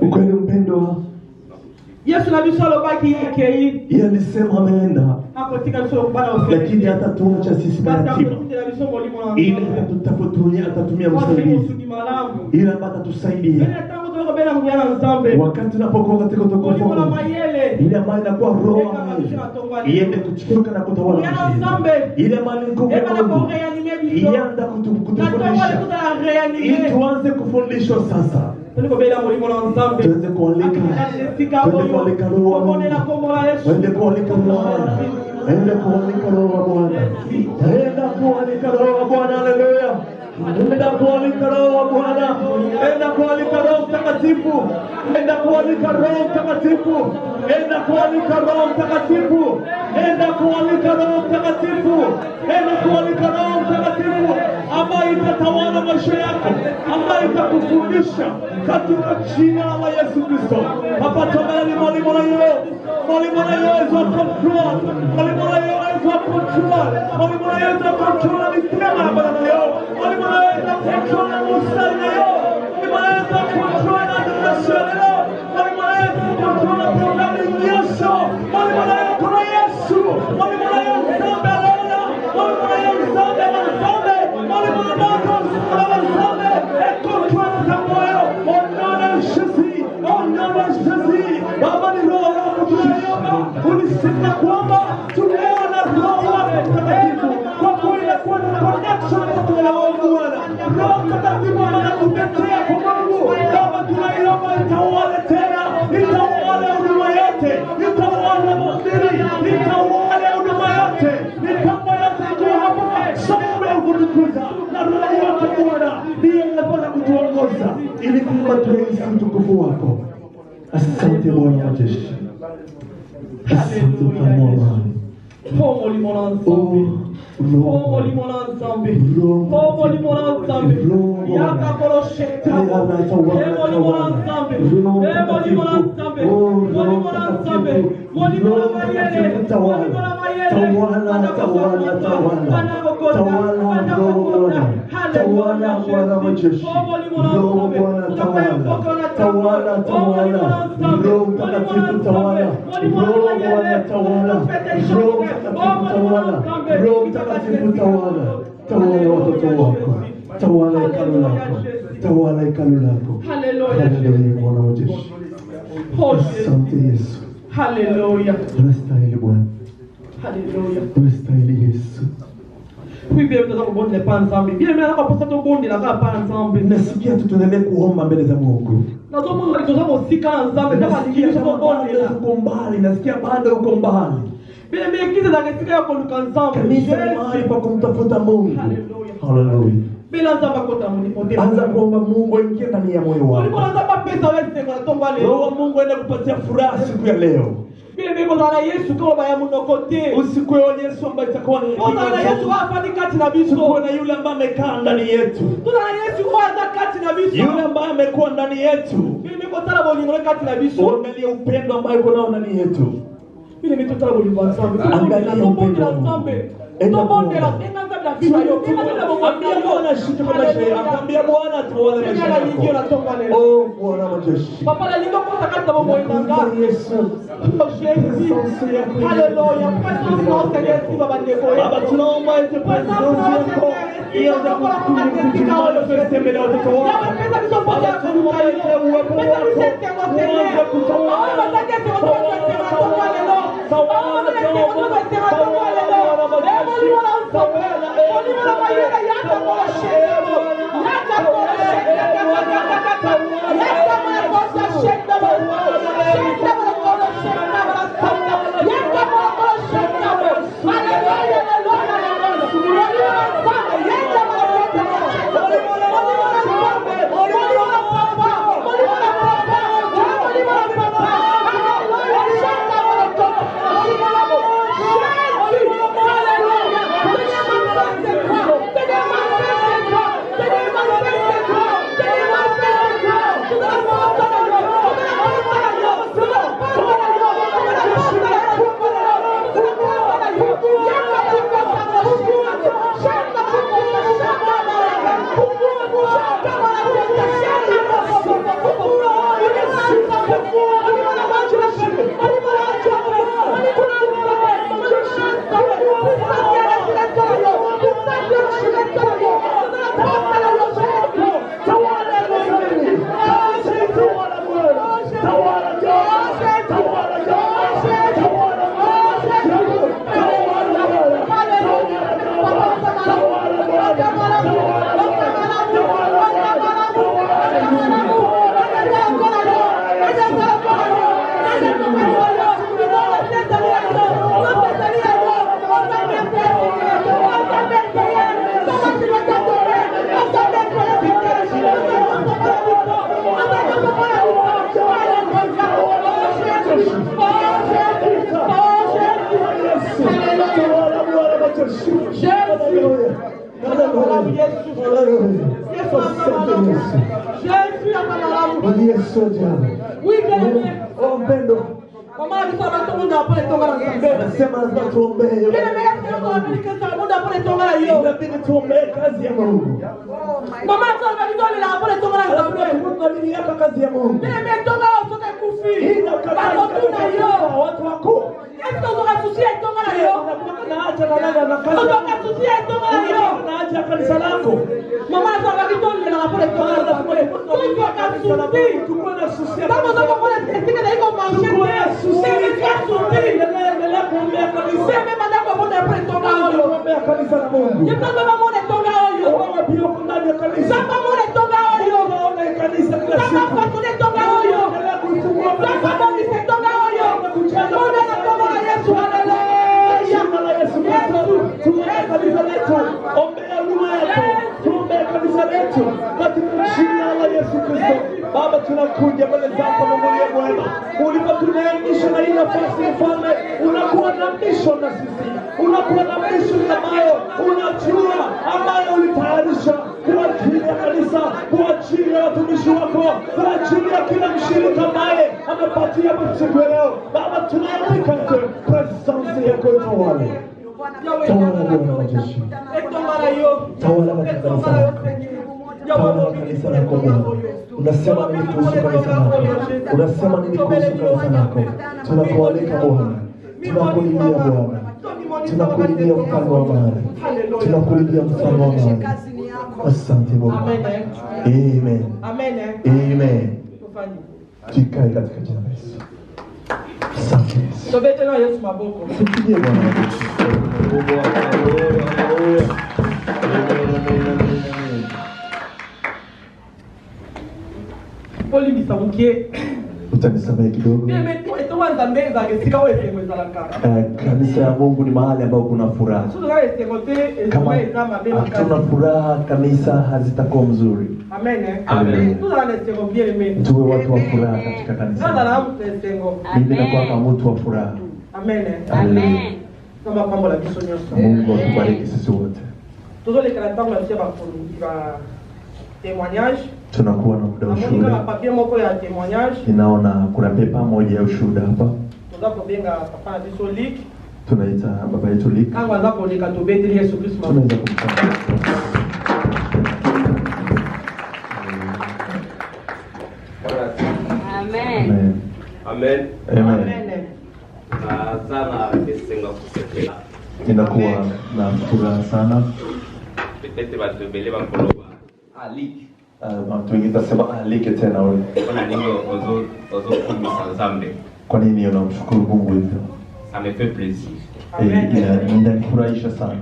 Ukweli mpendwa, Yesu na bisolo baki yake hii. Yeye alisema ameenda. Akotika bisolo kubana usi. Lakini hatatuacha sisi mayatima. Ile atatumia msaidizi. Ile ambayo atatusaidia. Wakati tunapokuwa katika utukufu. Ile ambayo inakuwa roho. Iende kuchuka na kutawala. Ile ambayo ni nguvu ya Mungu. Ienda kutufundisha. Ili tuanze kufundishwa sasa. Tuanze kualika roho wa Mungu. Tuanze kualika roho wa Bwana. Enda kualika roho wa Bwana. Enda kualika roho wa Bwana. Haleluya. Enda kualika roho wa Bwana. Enda kualika Roho Mtakatifu. Enda kualika Roho Mtakatifu. Enda kualika Roho Mtakatifu. Enda kualika Roho Mtakatifu. Enda kualika Roho Mtakatifu ambaye itatawala maisha yako, ambaye itakufundisha katika jina la Yesu Kristo. Hapa tumeni mwalimu na yeye. Mwalimu na yeye is on control. Mwalimu na yeye is on control. Mwalimu na yeye is on control. Ni tena baba na yeye. Mwalimu na yeye is on control na mstari na yeye. Mwalimu na yeye is on control na direction na yeye. Mwalimu na yeye is on control na program ya Yesu. Mwalimu na yeye kuna Yesu. Mwalimu na yeye mzambe leo. Mwalimu na yeye mzambe mzambe. Mwalimu na yeye mzambe. Control na moyo. Onana shisi. Onana shisi. Baba ni roho yako tunayoomba. Ulisema kwamba tumeona roho wako Mtakatifu. Kwa kweli kwa connection na roho Bwana. Roho Mtakatifu anakutetea kwa Mungu. Baba tunaiomba itawale tena. Itawale huduma yote. Itawale mahubiri. Itawale huduma yote. Mipango yote iko hapa. Sababu ya kutukuza na roho yako Bwana. Ndiye anapaswa kutuongoza ili kwamba tuweze utukufu wako. Asante Bwana wa jeshi. Asante kwa Bwana. Pomo limona nzambe. Pomo limona nzambe. Pomo limona nzambe. Yaka korosheta. Pomo limona nzambe. Pomo limona nzambe. Pomo limona nzambe. Pomo limona mayele. Pomo limona mayele. Tawala. Tawala Bwana. Tawala Bwana wa jeshi. Roho Bwana tawala. Tawala. Roho Mtakatifu tawala. Roho Bwana tawala. Roho Mtakatifu tawala. Roho Mtakatifu tawala. Tawala watoto wako. Tawala hekalu lako. Tawala hekalu lako. Haleluya Bwana wa jeshi. Asante Yesu. Haleluya. Unastahili Bwana. Haleluya. Unastahili Yesu. Bien mtaka kubonde pa nzambe. Bien mimi anakoposa to bonde la pa nzambe. Nasikia tuendelee kuomba mbele za Mungu. Na zo Mungu alitozama usika nzambe kama nikiisha to bonde la uko mbali. Nasikia bado uko mbali. Bien mimi kiza za katika yako luka nzambe. Kanisa ni mahali pa kumtafuta Mungu. Haleluya. Bila nzamba kota mnipote. Anza kuomba Mungu aingie ndani ya moyo wako. Ulipoanza pesa wewe kwa tomba leo. Roho Mungu aende kupatia furaha siku ya leo. Usiku wa Yesu ambaye itakuwa ni kuna yule ambaye amekaa ndani yetu. Yule ambaye amekuwa ndani yetu. Angalia upendo ambao uko nao ndani yetu. Angalia upendo. Ambia Bwana shika maisha yako. Ambia Bwana tuone maisha yako. Oh Bwana majeshi. Papa la lingo kwa kata bomo inanga. Yesu. Haleluya. Baba tunaomba ete presence yako. Ianze kutukuza mbele watoto wako. Baba tunaomba ete uwepo wako. Uanze kutawala. Baba tunakuja mbele zako Mungu mwema. Ulipotuneemesha na hii nafasi mfalme, unakuwa na mission na sisi. Unakuwa na mission ambayo unajua ambayo ulitayarisha kwa ajili ya kanisa, kwa ajili ya watumishi wako, kwa ajili ya kila mshirika ambaye amepatia siku leo. Baba tunaandika presence yako itawale. Tawala Bwana majeshi. Tawala katika kanisa lako. Tawala kanisa lako Bwana. Unasema nini kuhusu kanisa lako? Unasema nini kuhusu kanisa lako? Tunakualika Bwana. Tunakulilia Bwana. Tunakulilia mfalme wa amani. Tunakulilia mfalme wa amani. Asante Bwana. Amen. Amen. Amen. Tukae katika jina la Yesu. Asante Yesu. Sobete na Yesu maboko. Tupigie Bwana. Poli bisabukie. Utanisamehe kidogo. Kanisa ya Mungu ni mahali ambapo kuna furaha. Kama hatuna furaha, kanisa hazitakuwa mzuri. Amen. Tuwe watu wa furaha katika kanisa. Mimi nakuwa mtu wa furaha. Amen. Mungu atubariki sisi wote. Tunakuwa na muda wa ushuhuda. Ninaona kuna pepa moja ya ushuhuda hapa. Tunaita baba yetu Lik. Tunaweza kumshangilia. Amen. Amen. Amen. Sana nisenga kusekela. Ninakuwa na furaha sana. Peut-être batubele bakoloba. Alik. Watu wengine wanasema alike tena wewe. Kuna nini ozo kumisa nzambe. Kwa nini unamshukuru Mungu hivyo? Ça me fait plaisir. Inanifurahisha sana.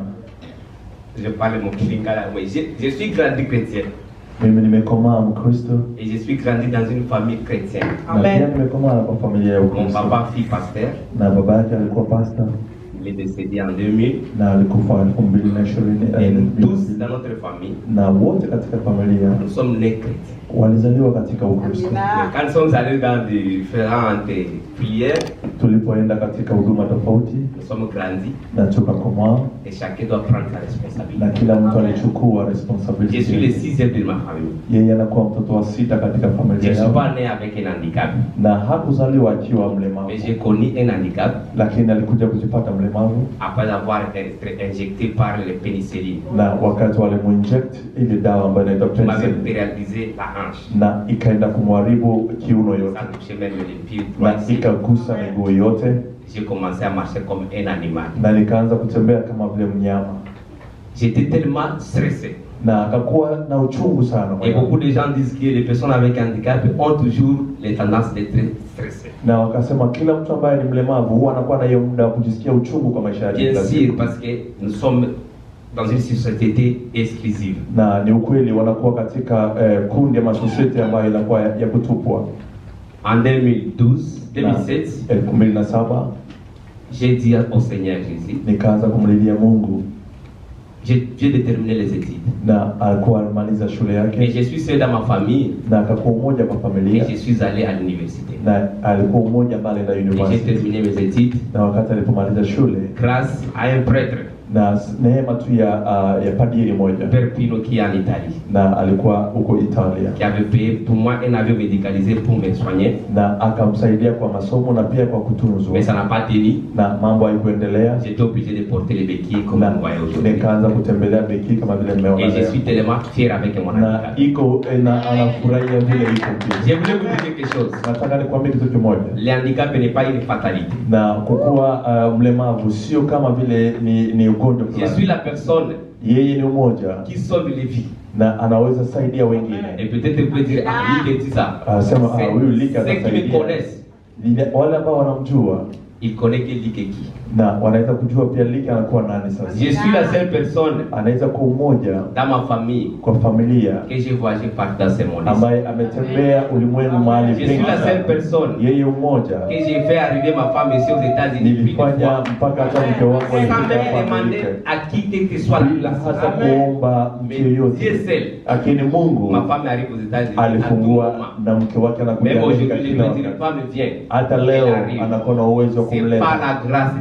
Je parle mon kilingala. Je suis grandi chrétien. Mimi nimekomaa Mkristo. Et je suis grandi dans une famille chrétienne. Amen. Nimekomaa kwa familia ya Ukristo. Mon papa fut pasteur. Na baba yake alikuwa pastor. Il est décédé en 2000. Na alikufa 2020. Et nous tous dans notre famille. Na wote katika familia. Nous sommes nés chrétiens. Walizaliwa katika Ukristo. Quand nous sommes allés dans différentes prières, tulipoenda katika huduma tofauti, nous sommes grandis. Na tukakomaa. Et chacun doit prendre sa responsabilité. Na kila mtu alichukua responsibility. Je suis le 6e de ma famille. Yeye anakuwa mtoto wa 6 katika familia. Je ne suis pas né avec un handicap. Na hakuzaliwa akiwa mlemavu. Mais j'ai connu un handicap. Lakini alikuja kujipata mlemavu après avoir été injecté par les pénicillines. Na wakati walimuinject ile dawa ambayo inaitwa penicillin. Réalisé la hanche. Na ikaenda kumharibu kiuno yote. Na ikagusa miguu yote. J'ai commencé à marcher comme un animal. Na nikaanza kutembea kama vile mnyama. J'étais tellement stressé. Na akakuwa na uchungu sana. Et beaucoup de gens disent que les personnes avec handicap ont toujours les tendances d'être stressées. Na wakasema kila mtu ambaye ni mlemavu huwa anakuwa na hiyo muda wa kujisikia uchungu kwa maisha yake. Bien sûr, parce que nous sommes dans une société exclusive. Na ni ukweli wanakuwa katika kundi ya society ambayo inakuwa ya kutupwa. En 2007, j'ai dit au Seigneur Jésus, nikaanza kumlilia Mungu. J'ai déterminé les études. Na alikuwa alimaliza shule yake. Et je suis seul dans ma famille. Na akakuwa mmoja kwa familia. Et je suis allé à l'université. Na alikuwa mmoja pale na university. Et j'ai terminé mes études. Na wakati alipomaliza shule, grâce à un prêtre. Na neema tu ya padiri moja. Père Pino qui est en Italie. Na alikuwa huko Italia. Qui avait payé pour moi un avion médicalisé pour me soigner. Na akamsaidia kwa masomo na pia kwa kutunzwa. Mais ça n'a pas tenu. Na mambo haikuendelea. J'étais obligé de porter les béquilles comme vous voyez aujourd'hui. Nikaanza kutembelea béquilles kama vile mmeona. Et je suis tellement fier avec mon handicap. Na iko na anafurahia vile iko pia. Je voulais vous dire quelque chose. Nataka nikwambie kitu kimoja. Le handicap n'est pas une fatalité. Na kukuwa mlemavu sio kama vile ni ugonjwa. Je suis la personne yeye ni mmoja qui sauve les vies. Na anaweza saidia wengine. Et peut-être vous pouvez dire Lik dit ça. Sema huyu Lik atasaidia. Ceux qui me connaissent. Wale ambao wanamjua. Il connaît que Lik est qui. Na wanaweza kujua pia Lik anakuwa nani sasa. Je suis la seule personne anaweza kuwa mmoja dans ma famille kwa familia que j'ai voyagé partout dans ce monde. Ambaye ametembea ulimwengu mahali pengi. Je suis la seule personne yeye mmoja que j'ai fait arriver ma femme ici aux États-Unis. Nilifanya mpaka hata mke wangu à qui que soit là. Hata kuomba mtu yeyote. Lakini Mungu ma femme arrive aux États-Unis. Alifungua na mke wake anakuja. Même aujourd'hui je peux dire femme vient. Hata leo anakuwa na uwezo wa kumleta.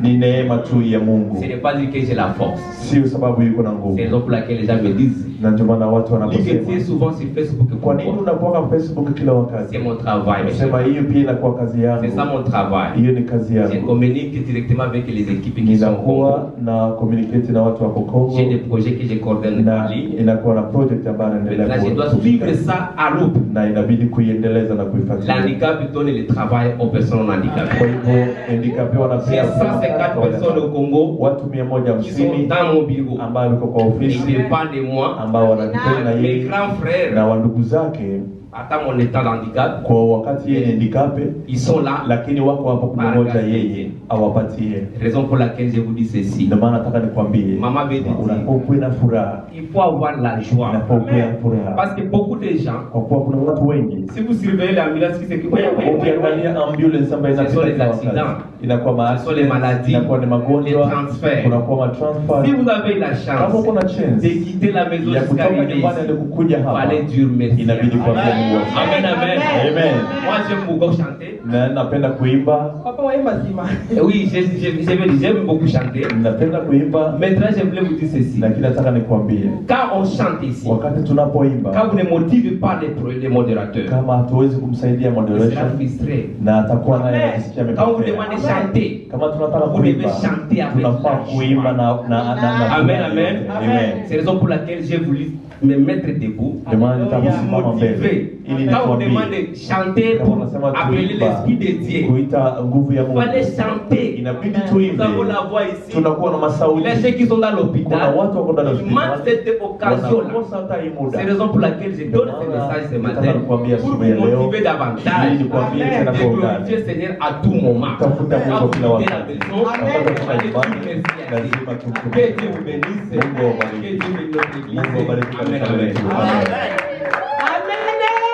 Ni neema tu ya Mungu. Ce n'est pas dire que j'ai la force. Sio sababu yuko na nguvu. C'est pour laquelle les gens me disent. Na ndio maana watu wanaposema souvent sur Facebook. Kwa nini unakuwa Facebook kila wakati? C'est mon travail. Sema hiyo pia inakuwa kazi yangu. C'est ça mon travail. Hiyo ni kazi yangu. Je communique directement avec les équipes qui sont Congo. Na communicate na watu wa Congo. J'ai des projets que je coordonne en ligne. Inakuwa na project ambayo inaendelea. Là je dois suivre ça à loupe. Na inabidi kuiendeleza na kuifuatilia. L'handicap donne le travail aux personnes handicapées. Kwa hivyo handicapé wanapea 154 personnes au Congo. Watu 150 dans mon bureau. Ambao wako kwa ofisi. Ils dépendent de moi. Ambao wanadepend na yeye. Mes grands frères. Na wandugu zake. Hata mon état d'handicap. Kwa wakati yeye handicapé. Ils sont là. Lakini wako hapo kumngoja yeye awapatie. Raison pour laquelle je vous dis ceci. Ndio maana nataka nikwambie. Mama veut dire. Unapokuwa na furaha. Il faut avoir la joie. Unapokuwa na furaha. Parce que beaucoup de des gens, Kwa kuwa kuna watu wengi. si vous surveillez l'ambulance qui s'équipe, Ukiangalia ambulance ambayo ce sont les inapita accidents, inakuwa ce sont les maladies, inakuwa ni les magonjwa, transferts. kunakuwa matransfer. Si vous avez la Kama chance uko na chance de quitter la maison ya jusqu'à kutoka arriver nyumbani hadi ici, kukuja hapa, fallait Dieu merci. inabidi kuambia Mungu asante. Amen, amen. Amen. Moi j'aime beaucoup chanter. Na napenda kuimba, Papa wa mazima. Oui, j'aime beaucoup chanter. napenda kuimba, Maintenant, je voulais vous dire ceci. lakini nataka nikwambie, Quand on chante ici, wakati tunapoimba, quand vous ne motivez pas les modérateurs, kama hatuwezi kumsaidia il sera moderation frustré. na atakuwa naye anajisikia Quand vous amepotea. demandez de chanter, Kama tunataka vous devez kuimba, chanter avec tunafaa la kuimba joie. na Amen, amen. Amen. C'est la raison pour laquelle j'ai voulu me mettre debout. Ndio maana nitakusimama mbele Motiver. ili Quand on nikwambie, demande de chanter kama pour unasema appeler tuimba, l'esprit de Dieu, kuita nguvu ya il Mungu, fallait chanter. inabidi Nous tuimbe. avons la voix ici. Tunakuwa na masauti. Les gens qui sont dans Kuna l'hôpital, watu wako ndani ya ils manquent hospitali, cette occasion-là. wanakosa hata hii muda. C'est la raison pour laquelle je donne ce message ce matin Nataka kukwambia pour asubuhi ya vous leo, motiver davantage ili nikwambie Amen. tena de kwa glorifier undani. le Seigneur à tout moment. Tafuta Mungu Quand kila vous quittez la wakati. maison, Wakati allez tuna dire ibada, merci à Dieu. lazima tumshukuru Que Dieu vous bénisse. Mungu awabariki. Que Dieu bénisse notre église. Mungu awabariki Amen, kanisa amen. letu.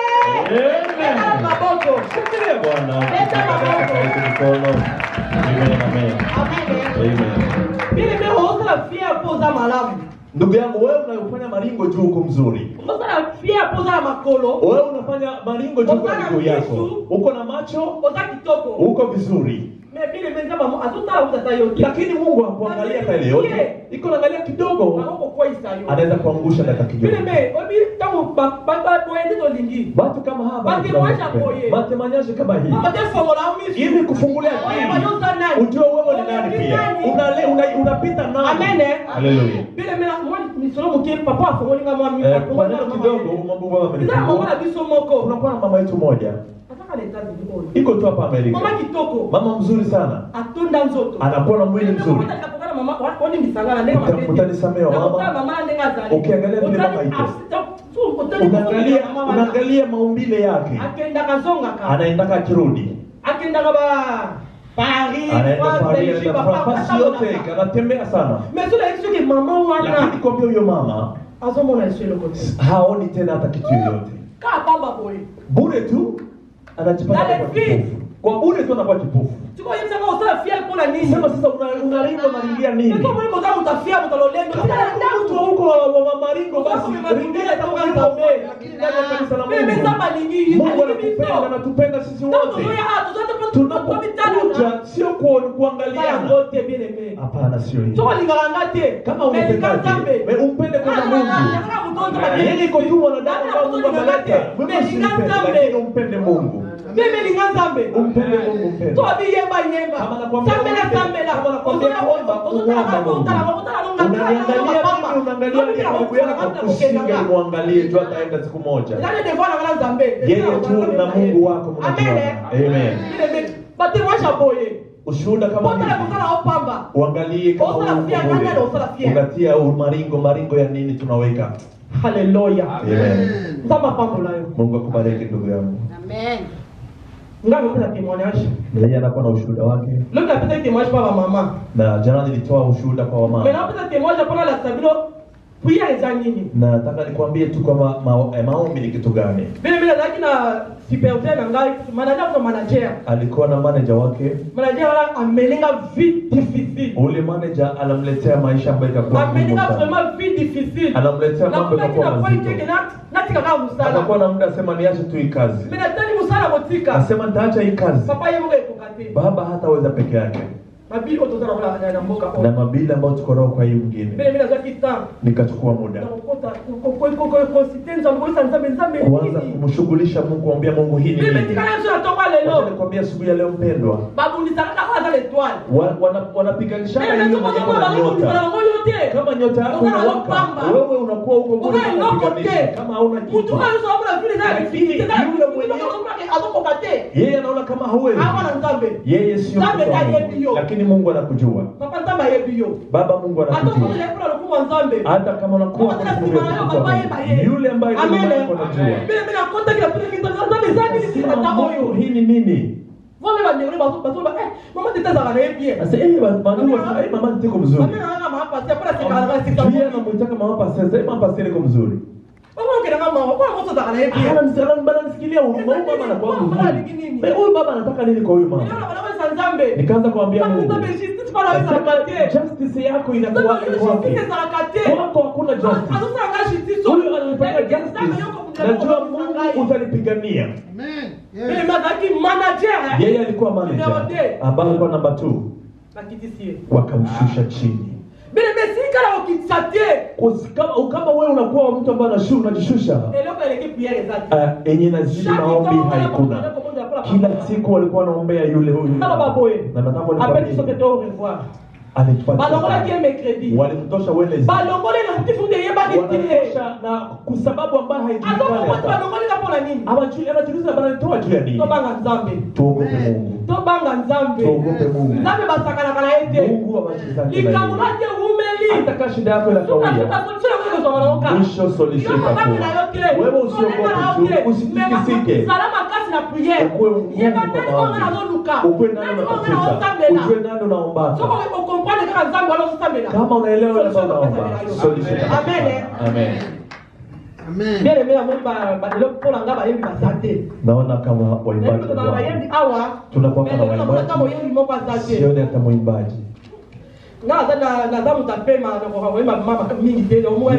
Amen. Maboko. Shikilia Bwana. Katika mikono. Amen, amen. Amen. Bile mimi hoza fia poza malamu. Ndugu yangu, wewe unayofanya maringo juu uko mzuri. Hoza fia poza makolo. Wewe unafanya maringo juu kwa miguu yako. Uko na macho, Hoza kitoko. uko vizuri. Bile mimi kama atuta utatayote. Lakini Mungu hakuangalia hata ile yote. Iko naangalia kidogo. Mambo kwa isayo. Anaweza kuangusha dakika kidogo. Bile mimi obi tamu baba boende to lingi. Watu kama hapa Batemanyasha koye. Batemanyasha kama hii. Baba tefongo la umisi. Ili kufungulia akili. Ujue wewe ni nani pia. Unapita nani? Amen. Haleluya. Bile mimi misolo mke papa afongoli kama mimi. Kwa neno kidogo mambo baba Ndio mama amenifungua. na biso moko. Tunakuwa na mama yetu moja. Ataka leta zikoni. Iko tu hapa Amerika. Mama kitoko. Mama mzuri sana. Atonda nzoto. Anakuwa na mwili mzuri. Mama wani misangana ndenga mabeti. Mtanisamea mama. Mama ndenga zali. Ukiangalia vile mama iko. Unaangalia maumbile yake. Akenda kazonga ka. Anaendaka akirudi. Akenda kaba Paris. Anaenda Paris, anaenda Frankfurt yote, anatembea sana. Mesula explique mama wana. Lakini kwa huyo mama Azomona iselo kote. haoni tena hata kitu yoyote. Ka pamba boy. Bure tu anajipata kwa kipofu. Kwa bure tu anakuwa kipofu. Tuko yemsa kwa usala fia kwa nini? Sema sasa unaringa unaringia nini? Ndio mwiko kama utafia mtalolendo. Mtu huko wa maringo basi ringia hata kama lakini ndani ya kanisa la Mimi Mungu. saba ningi. Mungu anatupenda na anatupenda sisi wote. Tunapokuja sio kuangaliana. Wote bile mimi. Hapana, sio hivyo. Tuko lingalangate. Kama umependaje, wewe umpende kwa Mungu. Yeye iko tu mwanadamu ambao Mungu ameleta. Wewe usipende, lakini umpende Mungu. Mimi linganzambe. Umpende Mungu, umpende. To abi yemba yemba. Sambela sambela. Unaangalia ndugu yako usingemwangalie tu ataenda siku moja. Yeye tu na Mungu wako mnajuana. Amen. Bate washa boye. Ushuhuda kama hivi. Uangalie kama unatia maringo ya nini tunaweka. Haleluya. Amen. Zama pambo layo. Mungu akubariki ndugu yangu. Amen. Ngapi kuna témoignage? Yeye anakuwa na ushuhuda wake. Leo napata témoignage kwa mama. Na jana nilitoa ushuhuda kwa mama. Mais napata témoignage kwa la sabilo. Pia eza nini? Na nataka nikwambie tu kama maombi ni kitu gani. Vile lakini na supervisor na ngai manager kwa manager. Alikuwa na manager wake. Manager wala amelenga vitu difficile. Ule manager anamletea maisha ambayo itakuwa ngumu. Amelenga vraiment vitu difficile. Anamletea mambo yatakuwa mazito. Natika kama msala. Atakuwa na muda asema niache tu hii kazi. Mimi nataka msala motika. Asema nitaacha hii kazi. Papa yeye mwe kokate. Baba hataweza peke yake. Mabili utozana kwa na mboka. Na mabili ambayo tuko nao kwa hii mwingine. Mimi nazaki sana. Nikachukua muda. Kwanza Kwanza kumshughulisha Mungu, kumwambia Mungu hii ni nini. Nikwambia asubuhi ya leo mpendwa. Babu nitaka kwanza l'étoile. Wanapiganishana hiyo mambo na nyota. Kama nyota yako inawaka, wewe unakuwa huko bure unapiganisha. Kama hauna kitu. Mtu anasema vile ndani. Yule mwenyewe atokokate. Yeye anaona kama hawezi. Yeye sio. Lakini Mungu anakujua. Papa nzamba yebiyo. Baba Mungu anakujua. Hata kama unakuwa yule ambaye anajua. Mimi nakonta kila kitu kinazani hii ni nini? Wale wanyore bazo mama tetaza kana yebie. Sasa mama tiko mzuri. Mama na mama hapa sasa para sikala Pia anamtaka mama pasa, mama pasa iko mzuri. Ananisikilia huyu baba anakuwa mzuri. Huyu baba anataka nini kwa huyu mama? Nikaanza kuambia Mungu, justice yako inakuwa wapi? Kwako hakuna justice. Huyu ananipatia justice. Najua Mungu utanipigania. Yeye alikuwa manager. Ambaye alikuwa namba 2. Wakamshusha chini. Kama wewe unakuwa mtu ambaye unajishusha, yenye nazidi maombi haikuna. Kila siku walikuwa wanaombea yule huyu. Na nataka walimtosha Wednesday. Walimtosha na kwa sababu ambayo haijulikani. Anajiuliza banatoa juu ya nini? Tuogope Mungu. Tuogope Mungu. Mungu abashizane na yeye. Hata shida yako inakawia. Mwisho solution itakuwa. Wewe usiogope, usitikisike. Ukue Mungu kwa maombi. Ukue nani unatafuta. Ukue nani unaomba. Kama unaelewa ile unaomba. Solution. Amen. Amen. Amen. Bien aimé Mungu badelo pour ngaba bayebi basate. Naona kama waimbaji. Tunakuwa kama waimbaji. Sio hata mwimbaji. Nadamu tapema na waimba mama mingi tena umwe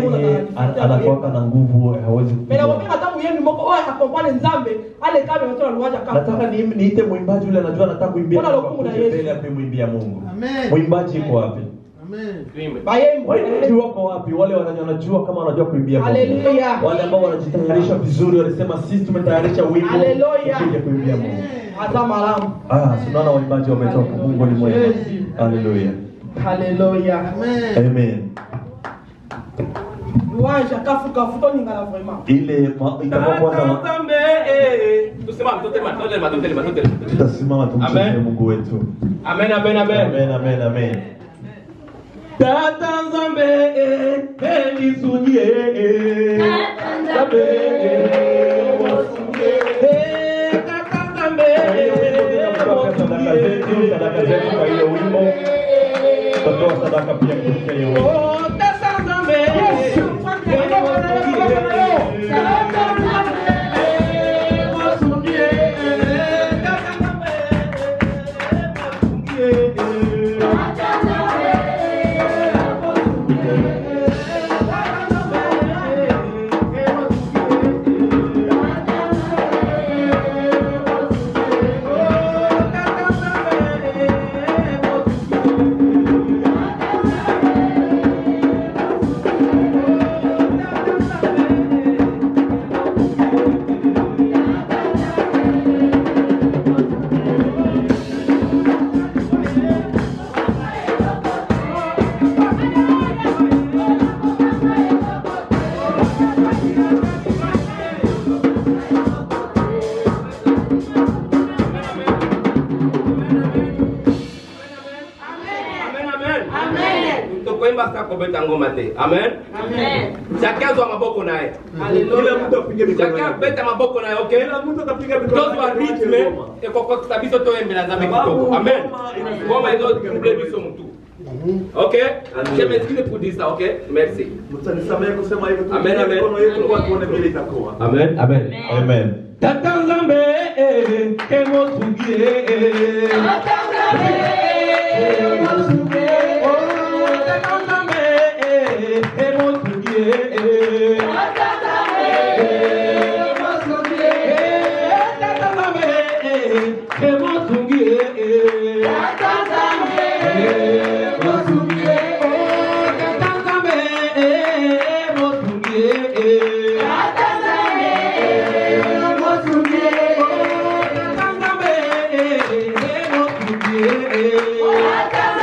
anakuwa na nguvu hawezi kupiga. Bila kupika tamu yenu moko oya akompane Nzambe ale kabe watu wanawaja kama. Nataka niite mwimbaji yule anajua nataka kuimbia mbele ya kumwimbia Mungu. Amen. Mwimbaji yuko wapi? Amen. Wale wako wapi? Wale wanajua kama wanajua kuimbia Mungu. Haleluya. Wale ambao wanajitayarisha vizuri wanasema sisi tumetayarisha wimbo kuja kuimbia Mungu. Azama alamu. Tunaona waimbaji wametoka. Mungu ni mwema. Haleluya. Haleluya. Amen. Amen. Louange kafuka futo ningala vraiment. Ile itakuwa na tutasimama tumsifu Mungu wetu. Amen, amen, amen. Amen, amen, amen. Tata Nzambe elisunyie. Nzambe wasunye. Tata Nzambe sadaka zetu kwa ile wimbo. Tutatoa sadaka pia kupitia hiyo wimbo. Tata Nzambe Amen. Amen. Chacun doit maboko naye. Alléluia. Chacun beta maboko naye, OK? Tous wa rythme et kokko tabiso to embela Nzambe kitoko. Amen. Comme ils ont doublé biso mutu. OK? Je m'excuse pour dire ça, OK? Merci. Amen, amen. Amen, amen. Amen. Tata Nzambe emosungie. Tata Nzambe emosungie. Tata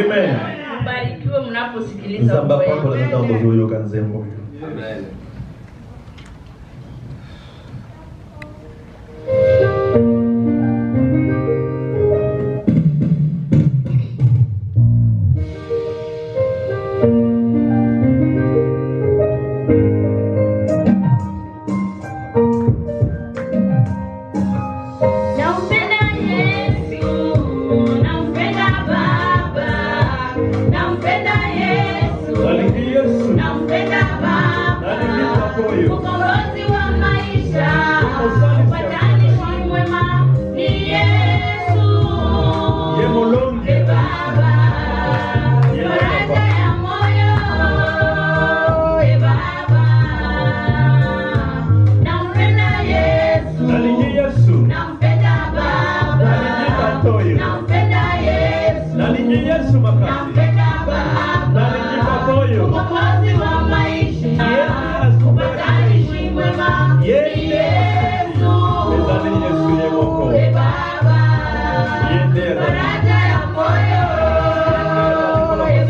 Amen. Mbarikiwe mnaposikiliza wimbo. Amen. Nampenda Baba. Ni Yesu makasi. Nampenda Baba. Mwokozi wa maisha. Mpatanishi mwema. Ni Yesu. Baba. Faraja ya moyo.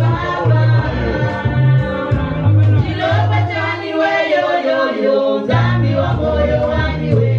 Baba. Jehova jani wewe yo dhambi wa moyo wangu wewe.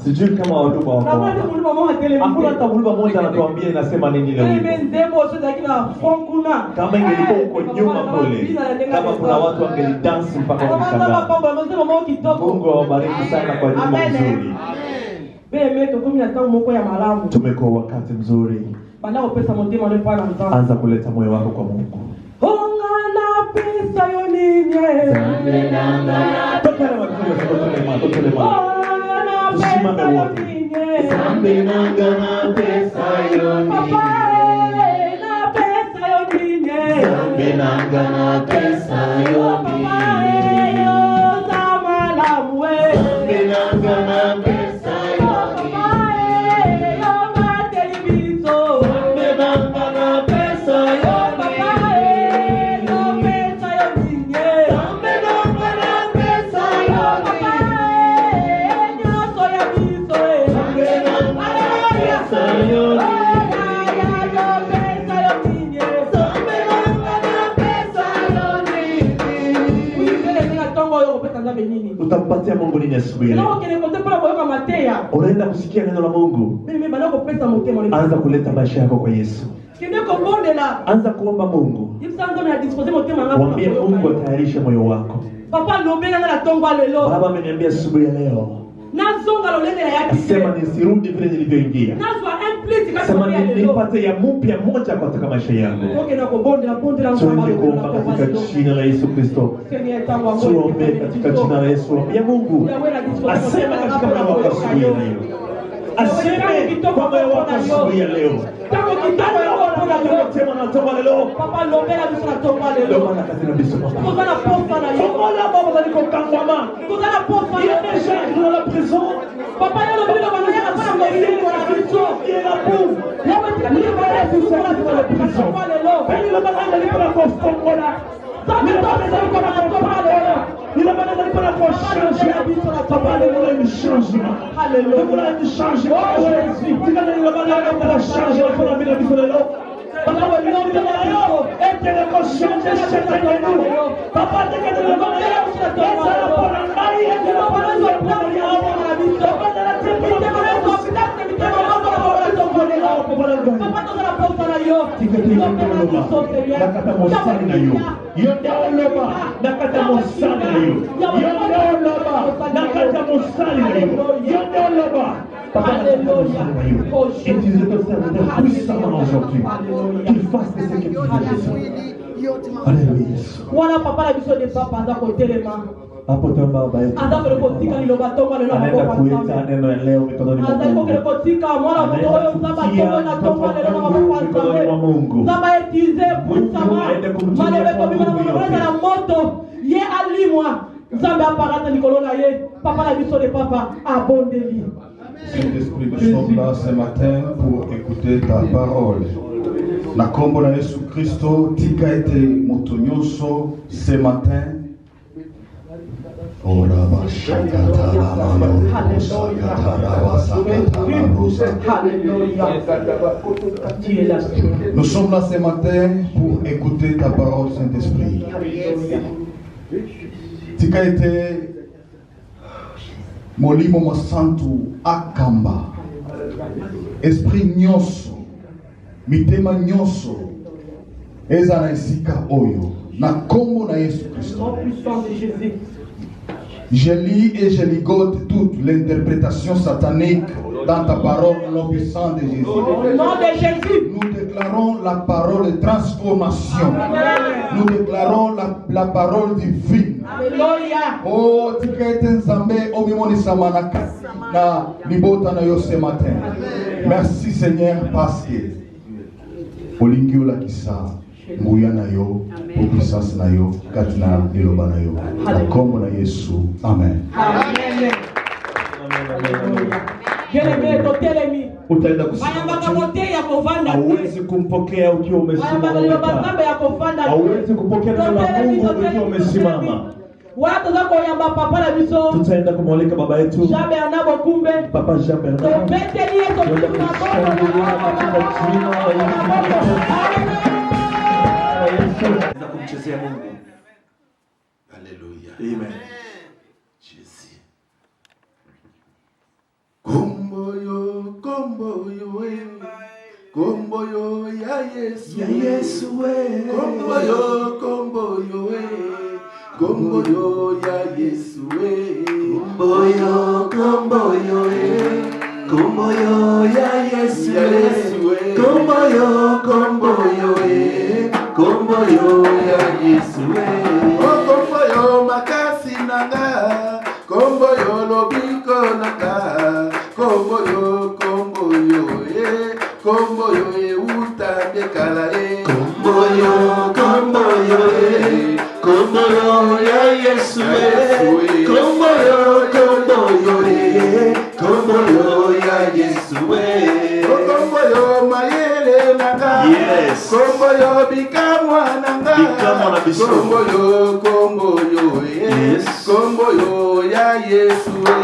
Sijui kama huduma wako. Hakuna hata huduma moja anatuambia inasema nini leo. Kama ingekuwa uko nyuma kule, kama kuna watu wangelidansi mpaka wakishangaa. Mungu awabariki sana kwa nyimbo nzuri. Tumekuwa wakati mzuri. Anza kuleta moyo wako kwa Mungu. Tusimame wote. Zambi nangana pesa yoni. Zambi nangana pesa yoni. Zambi nangana pesa yoni. Utampatia Mungu nini asubuhi leo? Unaenda kusikia neno la Mungu. Anza kuleta maisha yako kwa Yesu. Anza kuomba Mungu. Mwambie Mungu atayarishe moyo wako. Baba ameniambia asubuhi ya leo. Sema nisirudi vile nilivyoingia. Sema nipate ya mpya moja katika maisha yangu. Tuende kuomba katika jina la Yesu Kristo. Tuombe katika jina la Yesu. Ya Mungu aseme katika moyo wako asubuhi ya leo. Aseme kwa moyo wako asubuhi ya leo. Papa lobera biso na tonga lelo. Lobana katina biso papa. Kozana pofa na yo. Ola baba zali ko kangwama. Kozana pofa. Il est déjà dans la prison. Papa yo lobeli na bana ya pa ngo ile ko na biso. Il est la pauvre. Ya ba tika ni ba ya biso na la prison. Beni lo bana zali ko na ko fongola. Ni ba zali ko na ko lelo. Ni ba zali ko na ko changer biso na papa lelo le changement. Alléluia. Vous allez changer. Oh Jésus. Tika ni lo bana ya pa changer ko na biso lelo. Papa, we love you, et que le conscient de cette année, Papa, te que le bonheur, et ça la bonne année, et que le bonheur, Papa, de la Papa tozala posa na yo. Yopela biso Seigneur. nakata mosali na yo yonde oloba nakata mosali na yo yonde oloba nakata mosali na yo yonde oloba Papa, utilise ton serviteur puissamment aujourd'hui qu'il fasse de ce que tu veux. Alléluia. Wana papa na biso de papa aza kotelema. Aza kotika liloba tonga lelo na maboko ya Nzambe. Aza kotika mwana moto oyo Nzambe atonga na tonga lelo na maboko ya Nzambe. Nzambe utilize puissamment. Malebe kobima na maboko na moto. Ye alimwa. Nzambe aparata likolo na ye. Papa na biso de papa abondeli. Saint-Esprit, nous sommes là ce matin pour écouter ta parole. Na kombo na Yesu Christo, tika ete moto nyonso ce matin. Ora ba shakata la mano, shakata la basakata la rosa. Nous sommes là ce matin pour écouter ta parole, Saint-Esprit. Tika ete Molimo Mosantu Akamba Esprit nyonso Mitema nyonso Eza na esika oyo Na kombo na Yesu Christo. Je lis et je ligote toute l'interprétation satanique dans ta parole au nom puissant de Jésus. Au nom de Jésus. Nous déclarons la parole de transformation. Nous déclarons la parole divine. Alléluia. Oh, tikete nzambe omimoni samana na libota na yo ce matin. Merci Seigneur parce que olingi olakisa nguya na yo, puissance na yo, katina liloba na yo. Na kombo na Yesu. Amen. Amen. Utaenda hauwezi kumpokea ukiwa umesimama. Hauwezi kupokea neno la Mungu ukiwa umesimama. Tutaenda kumwalika baba yetu Papa Jean Bernard. Kumchezea Mungu. Alléluia. Amen. Jésus. Kombo yo ya Yesu. Ya Yesu we. Kombo yo ya Yesu we. Kombo yo ya Yesu we. Kombo yo ya Yesu we. Oh, kombo yo makasi nanga. Kombo yo lobiko nanga. Kombo yo uta kala Kombo yo ya Yesu we. Kombo yo ya Yesu we. Kombo yo mayele nanga. Yes. Kombo yo bikamwa nanga. Bikamwa na biso. Kombo yo yes. Kombo yo ya Yesu we.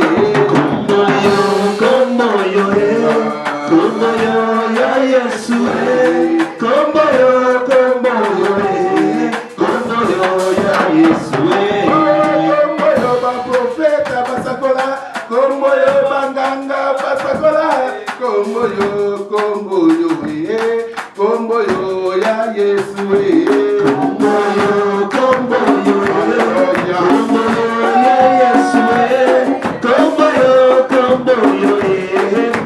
Kombo yo ya Yesu we. Kombo yo ya Yesu we. Kombo yo ba profeta basakola. Kombo yo banganga basakola. Kombo yo Kombo yo ya Yesu we. Kombo yo ya Yesu we.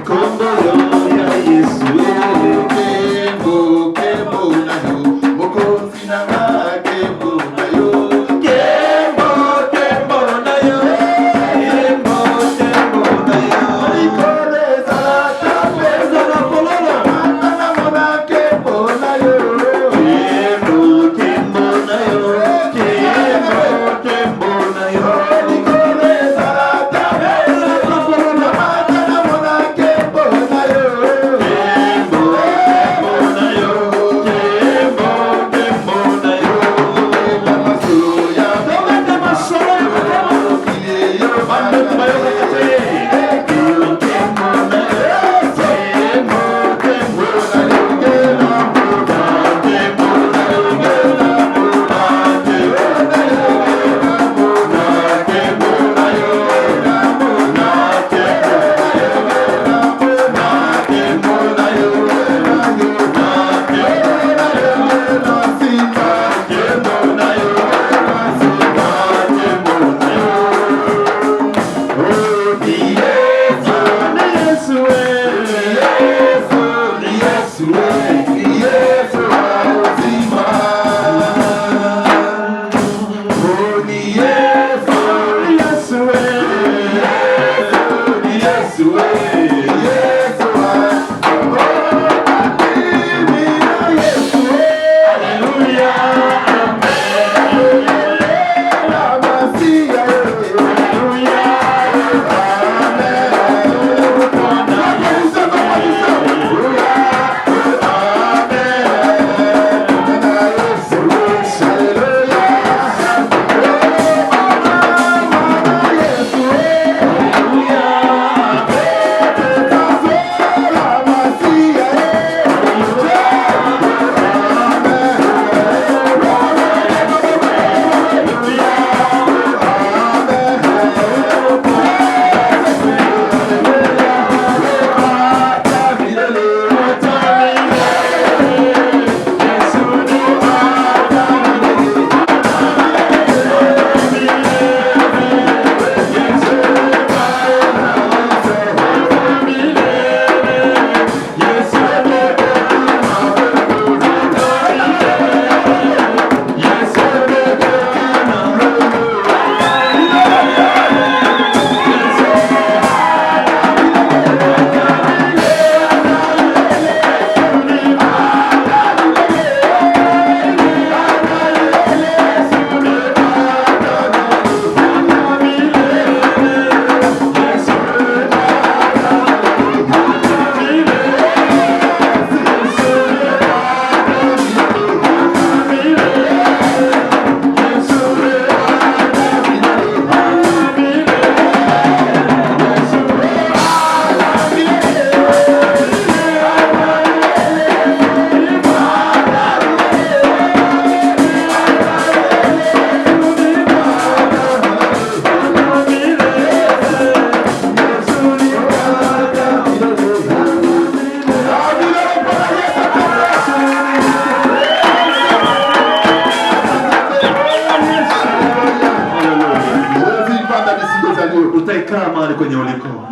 Kombo yo ya Yesu we. Kembo na yo. Mokonzi na nga kembo na yo. Kembo na yo. Ikoleza Pesa na polona. Mona kembo na yo. Kembo na yo.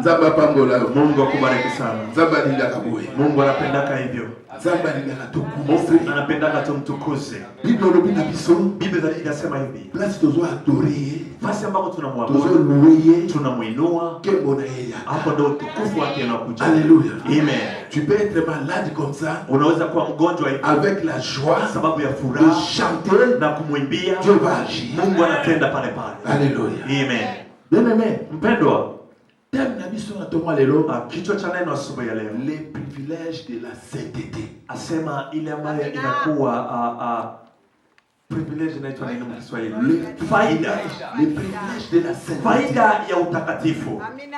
Nzamba pambola. Mungu akubariki sana. Nzamba ndaka boye. Mungu anapendaka hivyo. Nzamba ndaka tukuze. Mungu anapendaka tumtukuze. Biblia lobina biso. Biblia inasema hivi. Place tozo adorer. Fasi ambako Tozo tunamwabudu, louer. tunamuinua. Kembo na yeye. Hapo ndio utukufu wake unakuja. Alléluia. Amen. Tu peux être malade comme ça. Unaweza kuwa mgonjwa hivi Avec la joie. sababu ya De furaha chanter. na kumwimbia. Dieu va agir. Mungu anatenda pale pale. Alléluia. Amen. Bien-aimé. Mpendwa, Thème na biso na tomo lelo. kichwa cha neno asubuhi ya leo Les privilèges de la sainteté. asema ile ambayo inakuwa privilege inaitwa nini kwa Kiswahili? Faida. Les privilèges de la sainteté. Faida ya utakatifu. Amina.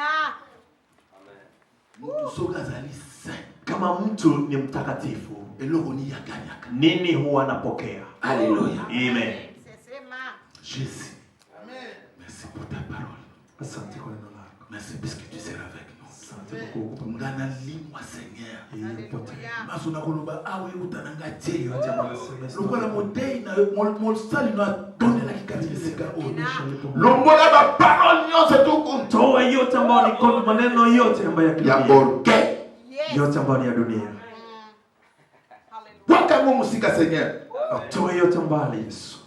Mtu soka zali saint. Kama mtu ni mtakatifu, Eloko ni yakanyaka. nini huwa anapokea? Alléluia. Amen. Jésus. Amen. Merci pour ta parole. Asante kwa neno lako. Merci parce que tu seras avec nous. Asante kwa kuwa uko pamoja Ngana limwa Seigneur. nasi. Maso na koloba awe utananga te. Jamani, semester. Lokola modei na mosali na donne la kikati seka o. Lombo Lombola ba parole nyonso tuku. toa yote ambayo ni kwa maneno yote ambayo ya Ya kidunia. borke. Yote ambayo ni ya dunia. Waka Mungu sika Seigneur. Toa yote ambayo Yesu.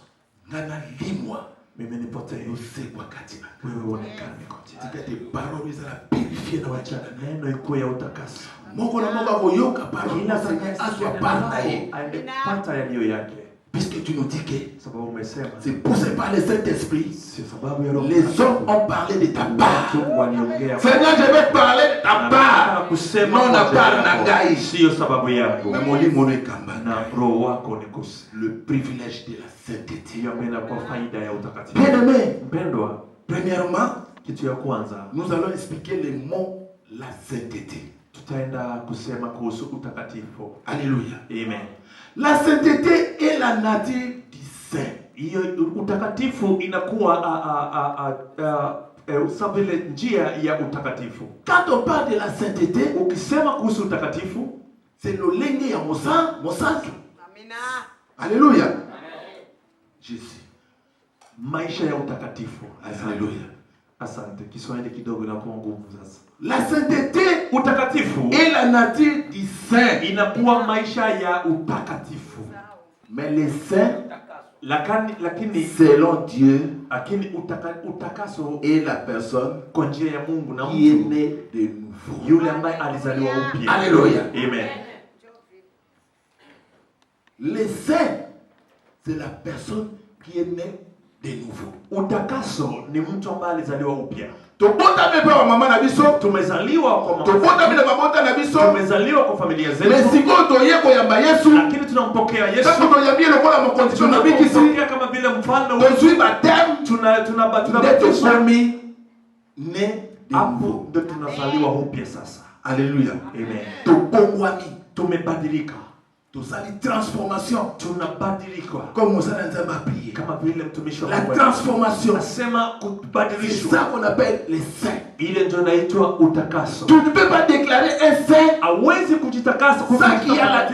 Ngana limwa. Mimi nipotee. Usekwa katika. Wewe uonekane kote. Tikate parole za la purifier na Wacha wacha. neno ikuwe ya utakaso. Moko na moka koyoka parole. Kila Seigneur aswa parna ye. amepata yaliyo yake. Puisque tu nous dis que Sababu umesema c'est poussé par le Saint-Esprit. sio sababu ya Roho Les Mtakatifu. hommes ont parlé de ta part. Watu waliongea. Seigneur, je vais parler de ta part. Kusema Non, na kwa part ajili na yako. ngai. Sio sababu yako. Mais mon lit, mon ekamba. Na roho wako nikuse. Le privilège de la sainteté. Hiyo ambayo inakuwa faida ya utakatifu. Bien aimé, Mpendwa, premièrement, kitu ya kwanza nous allons expliquer le mot la sainteté. tutaenda kusema kuhusu utakatifu. Alléluia. Amen. La sainteté est la nature du saint. Hiyo utakatifu inakuwa sababu ile njia ya utakatifu. Quand on parle de la sainteté, Ukisema kuhusu utakatifu, c'est le lenge ya mosantu. Amina. Alléluia. Jésus. maisha ya utakatifu. Alléluia. Asante. Kiswahili kidogo inakuwa ngumu sasa. La sainteté Utakatifu est la nature du saint. inakuwa maisha ya utakatifu. Mais le saint, Lakini selon Dieu, utakaso est la personne kwa njia ya Mungu na qui est mtu née de nouveau. yule ambaye alizaliwa upya. Alléluia. Amen. Le saint, c'est la personne qui est née de nouveau. Utakaso ni mtu ambaye alizaliwa upya. Tobota mepe wa mama na biso, Tumezaliwa kwa mama. tobota mine babota na biso, Tumezaliwa kwa familia zetu. mesiko toye koyamba Yesu, Lakini tunampokea Yesu. tako toyambie lokola mokondition na bikisi, Tunampokea kama vile mfalme wetu. tozwi bateme, Tunabatizwa. nde tokomi né de Hapo nouveau. ndio tunazaliwa upya sasa. Alléluia. Amen. Tobongwami, Tumebadilika. tozali transformation, Tunabadilika. comme Mosala Nzamba a prié. Kama vile mtumishi wa La Mungu transformation, asema c'est kubadilishwa. ça qu'on appelle les saints. Ile ndio inaitwa utakaso. Tu ne peux pas déclarer un saint Hawezi kujitakasa sans qu'il y a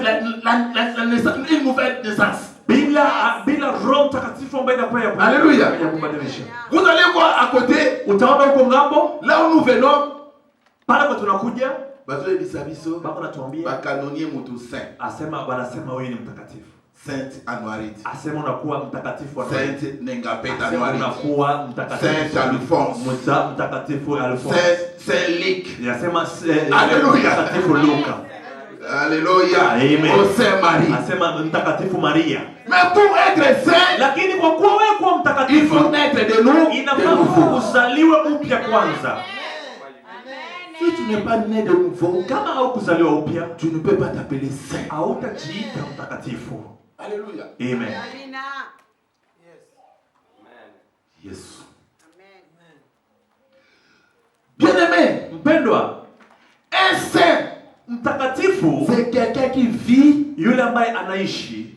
une nouvelle naissance. bila Roho Mtakatifu ambaye inakuwa ya Alléluia. ya kubadilisha. Vous allez voir à côté, Utaona huko ngambo là où nous venons, pale kwa tunakuja Bazoe Bisabiso, bako natuambia Bakanonier Mutu Saint, wanasema wewe ni mtakatifu. Sainte Anuarit, Asema unakuwa mtakatifu wa Sainte Nengapet Asema Anuarit, unakuwa mtakatifu. Saint Alphonse, Mtakatifu Alphonse. Saint Luc, Yasema Alléluia. mtakatifu Luka. Alléluia, Amen. au Saint Marie. Asema mtakatifu Maria. Mais pour être saint, Lakini kwa kuwa wewe kuwa il mtakatifu faut naître de nous, de inafaa nouveau. uzaliwe upya kwanza. Si tu n'es pas né de nouveau, Kama haukuzaliwa upya, tu ne peux pas t'appeler saint. hautajiita mtakatifu. Alléluia. Amen. Amina. Yes. Amen. Bien-aimé, Mpendwa, un saint, mtakatifu c'est quelqu'un qui vit yule ambaye anaishi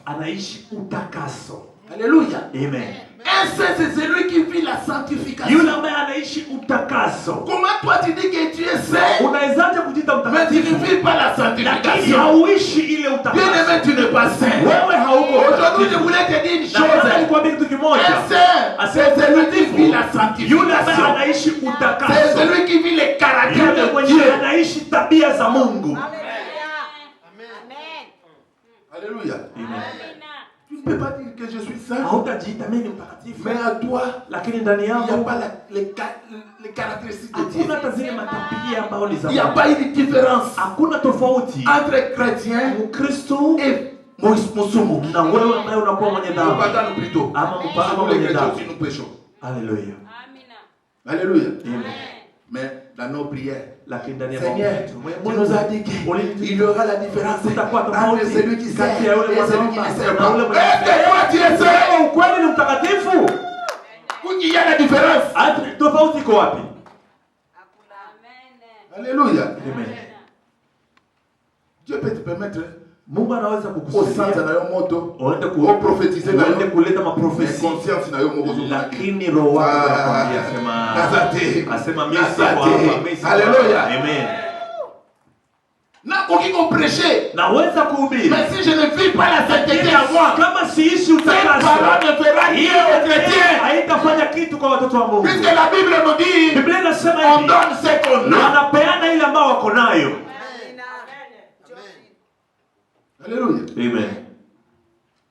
anaishi utakaso. Alléluia. Amen. Un saint, c'est celui qui vit la sanctification. Yule ambaye anaishi utakaso. Comment toi tu dis que tu es saint, Unawezaje kujita mais tu ne mtakatifu vis pas la lakini sanctification? hauishi ile Bien utakaso? aimé, tu n'es pas saint. Wewe hauko Aujourd'hui, je mtakatifu. voulais te dire une Na nataka chose. nikwambie kitu Un kimoja. saint, c'est celui qui vit vit la sanctification. yule ambaye anaishi C'est utakaso, celui qui vit les caractères yule de mwenye Dieu. anaishi tabia za Mungu. Alléluia. Amen. Tu ne peux pas dire que je suis saint, Hautajiita mimi ni mtakatifu, mais à toi, lakini ndani il n'y a yako pas les caractéristiques de Dieu. hakuna hata zile matabia ambayo ni za Il n'y a Mungu. pas une différence Hakuna tofauti entre chrétien Mkristo et Mosumu. na wewe ambaye unakuwa mwenye Nous dhambi pardonnons plutôt. ama Nous mpaka les mwenye chrétiens dhambi. aussi nous péchons. Haleluya. Alléluia. Amen. Mais dans nos prières, Lakini ndani ya Seigneur, maombi tu nous as dit qu'il y aura la différence entre celui qui sait et celui qui ne sait pas. Est-ce que toi tu es saint? ukweli ni mtakatifu? Où il y a la différence? Tofauti iko wapi? Alléluia. Amen. Dieu peut te permettre Mungu anaweza au kukusaidia centre na yo moto, uende au prophétiser na uende yo, kuleta mais maprofesi, conscience na yo moko zo. lakini roho wako anakuambia asema mimi si hapa, mimi si hapa. Alléluia. Amen. Nakoki ko prêcher, Naweza kuhubiri, mais si je ne vis pas la sainteté en moi, kama siishi cette utakaso, parole ne fera rien aux chrétiens. haitafanya kitu kwa watoto wa Mungu. Puisque la Bible nous dit, Biblia inasema on hivi, donne ce qu'on a. wanapeana ile ambao wako nayo. Alléluia. Amen.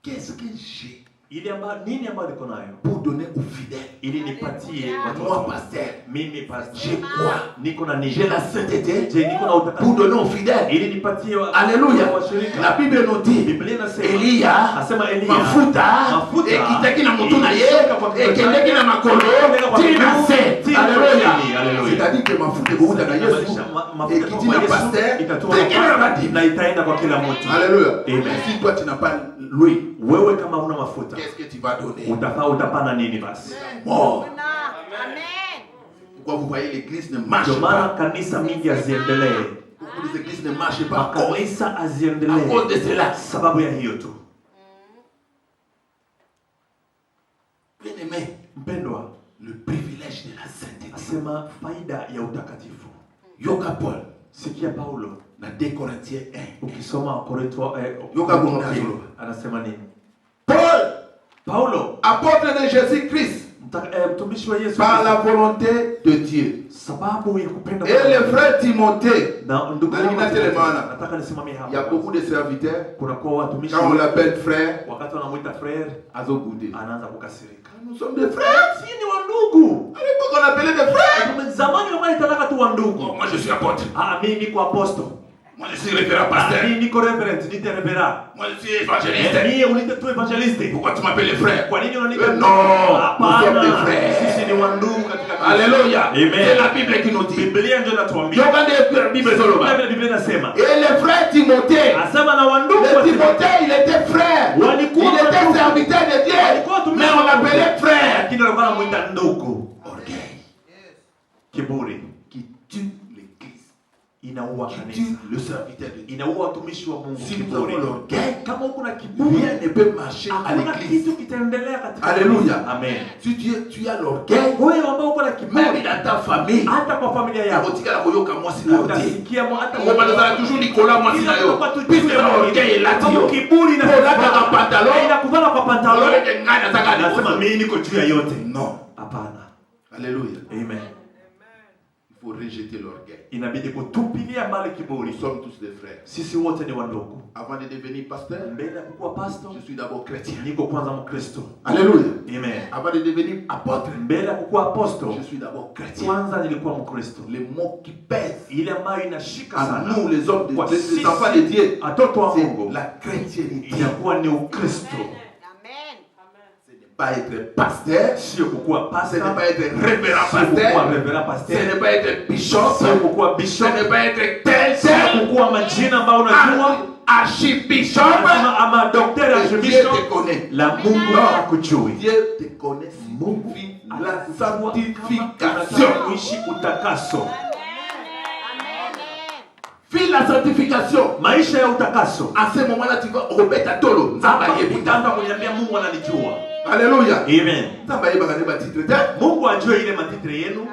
Qu'est-ce que j'ai Ile ambayo nini ambayo niko nayo pour donner aux fidèles? ili nipatie watu Moi, wangu. pasteur, Mimi pastor, j'ai quoi? niko na nini? J'ai la sainteté Je niko na pour utakaso donner aux fidèles. ili nipatie Alléluia. washirika. La Bible nous dit, Biblia inasema Elia, asema Elia mafuta, mafuta ekitaki na mutu na ye, ikishuka kwa kichwa ekendeki na makolo, tina se. tina Alléluia. chini. Alléluia. C'est-à-dire que mafuta ikuta na Yesu, ekiti na pasteur, tekele na badi. na itaenda kwa kila mtu. Alléluia. Amen. Si toi tu n'as pas l'huile, Wewe kama una mafuta qu'est-ce que tu vas donner? utapana nini basi? Mort. Pourquoi vous voyez l'église ne marche Ndio maana pas? kanisa mingi haziendelee. Beaucoup des églises ne marchent pas à cause Makanisa de haziendelee cela. sababu ya hiyo tu. Bien-aimé, Mpendwa, le privilège de la sainteté. asema faida ya utakatifu. Yoka Paul, Sikia Paulo na 2 Corinthiens 1. ukisoma Korintho Yoka Gonazolo. anasema nini? Paul, Paulo apôtre de Jésus-Christ, mtumishi wa Yesu par la volonté de Dieu. sababu ya kupenda Et le frère Timothée, na ndugu Na lingine tele maana. nataka nisimamie il y a hapa. beaucoup de serviteurs, Kuna kwa watumishi quand on l'appelle frère, wakati wanamuita frère Azogoudé. anaanza kukasirika. Nous sommes des frères. Si ni wa ndugu. À l'époque, on appelait des frères. Zamani kama italaka tu wa ndugu. Oh, moi, je suis apôtre. Mimi niko apostle. Moi, je suis révérend pasteur. Mimi niko reverend, nite reverend. Moi, je suis évangéliste. Mimi unite tu evangeliste. Pourquoi tu m'appelles les frères? Kwa nini unaniita? Non, nous sommes des frères. Sisi ni wa ndugu katika Kristo. Alléluia. Amen. C'est la Bible qui nous dit. Biblia ndio inatuambia. Yoka de Bible Solomon. Biblia inasema. Et le frère Timothée, Asema na wa ndugu le wa Timothée, il était frère. Walikuwa Il était ndugu. serviteur de Dieu. Walikuwa tumishi Mais on wa Mungu. l'appelait frère. Lakini walikuwa wanamuita ndugu. Orgueil Kiburi qui tue l'église, inaua qui kanisa. tue le serviteur de Dieu. Inaua watumishi wa Mungu. Si nous Kiburi. avons l'orgueil, Kama uko na kiburi, rien ne peut marcher à hakuna l'église. kitu kitaendelea katika Alléluia. kanisa. Amen. Si tu as l'orgueil, Wewe ambao uko na même kiburi dans ta famille, hata kwa familia yako utikala koyoka mwasi na yote. utasikia hata On va nous toujours Nicolas mwasi na yo. Puisque l'orgueil est là, kama kiburi na Unataka pantalon, inakuvala kwa pantalon Unataka ngana zaka nasema mimi niko juu ya yote. Non. Hapana. Alléluia. Amen. Il faut rejeter l'orgueil. Inabidi kutupilia mbali kiburi. Nous sommes tous des frères. Sisi wote ni wandugu. Avant de devenir pasteur, Mbele ya kuwa pastor, je suis d'abord chrétien. niko kwanza Mkristo. Alléluia. Amen. Avant de devenir apôtre, Mbele ya kuwa apostle, je suis d'abord chrétien. kwanza nilikuwa Mkristo. Les mots qui pèsent Ile ambayo inashika à sana. nous, les hommes, Kwa les sisi, enfants de Dieu, watoto wa c'est Mungu, la chrétienté. inakuwa ni Ukristo. Ce n'est pas être pasteur, Sio kukuwa ce n'est pastor, pas être révérend sio kukuwa pasteur, reverend ce pastor, n'est pas être bishop, sio kukuwa ce bishop, n'est pas être tel, sio tel, kukuwa majina ambayo unajua. archibishop. Anasema ama daktari Et Dieu te archbishop, connaît. la Mungu hakujui. Dieu te connaît. Mungu Vit la anajua sanctification. kama kuishi utakaso. Vis la sanctification. Maisha ya utakaso. À ce moment-là, tu vas remettre à tolo. Hapa utaanza kuniambia Mungu ananijua. Alléluia. Amen. Nzamba yeba kane ba titre te. Mungu ajue ile matitre yenu.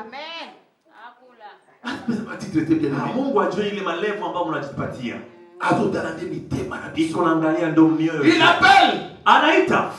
Ba titre te bien Na aimé. Mungu ajue ile malevu ambayo mnajipatia. Azo dalande mitema na biso. Iko naangalia ndio mioyo. Il appelle. Anaita.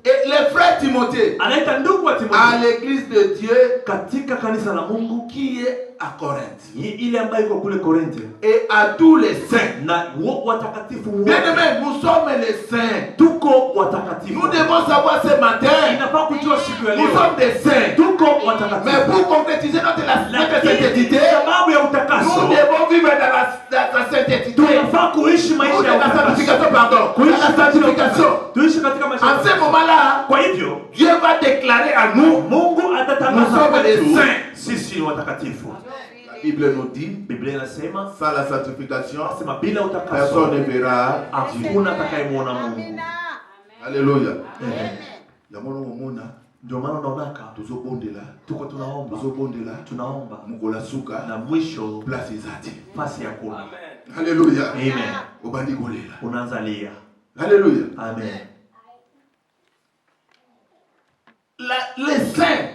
Et le frère Timothée anaita ndugu wa à Timotheo l'église de Dieu katika kanisa la Mungu qui est à Corinthe ile ambayo iko kule Korintho et à tous les saints. na watakatifu wote. Bien-aimés, nous sommes les saints. Tuko watakatifu. Nous devons savoir ce matin, Inafaa kujua siku ya nous leo sommes des saints. tuko watakatifu. Mais pour concrétiser notre sainteté, sababu ya nous utakaso devons vivre dans la sainteté. tunafaa kuishi Ou maisha de ya la utakaso. sanctification, pardon. Kuishi La sanctification. tuishi katika maisha ya En ce utakaso. moment-là, Kwa hivyo Dieu va déclarer à nous, Mungu nous atatangaza sommes les kwetu saints. sisi ni watakatifu. La Bible nous dit, Biblia inasema sans la sanctification, sema bila utakaso personne ne verra. hakuna atakayemwona Mungu. Alléluia. Amen. Yamono mona, Ndio maana unaonaka tuzobondela, tuko tunaomba tunaomba, mukola suka, na mwisho place izati. pasi ya kula. Alléluia. Amen. Obandi golela. Unaanza lia. Alléluia. Amen. Les saints,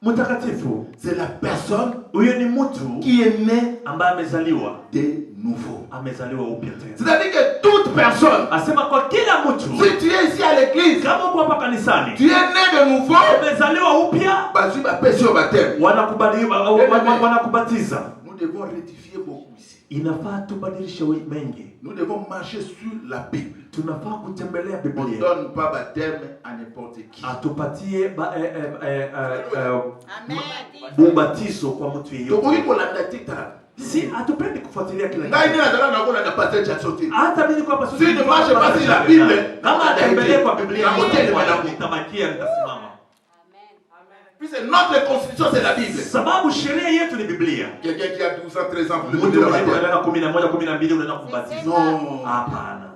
Mtakatifu c'est la personne huyo ni mtu qui est née ambaye amezaliwa de nouveau. amezaliwa upya tena. C'est-à-dire que toute personne, Asema kwa kila mtu si tu es ici à l'église, kama uko hapa kanisani tu es né de nouveau, umezaliwa upya basi bapesi au baptême. wanakubatiza. Nous devons rectifier beaucoup ici. Inafaa tubadilishe mengi. Nous devons marcher sur la Bible. Tunafaa kutembelea On ne Biblia. donne pas baptême à n'importe qui. Atupatie ubatizo kwa mtu yeyote. Tokoki kolanda tita. Si hatupendi kufuatilia kila Ngai kitu. ni nazala na kola na pasteur Jackson. Hata mimi kwa pastor. Si ne marche pas sur la Bible, kama atembelee kwa Biblia, na hoteli mwanangu. nitabakia nitasimama. Puisque notre constitution c'est la Bible. Sababu sheria yetu ni Biblia. Quelqu'un qui a 12 ans, 13 ans, pour Mtu le mwenye baptême. miaka 11, 12 unaenda kubatizwa. Non. Hapana.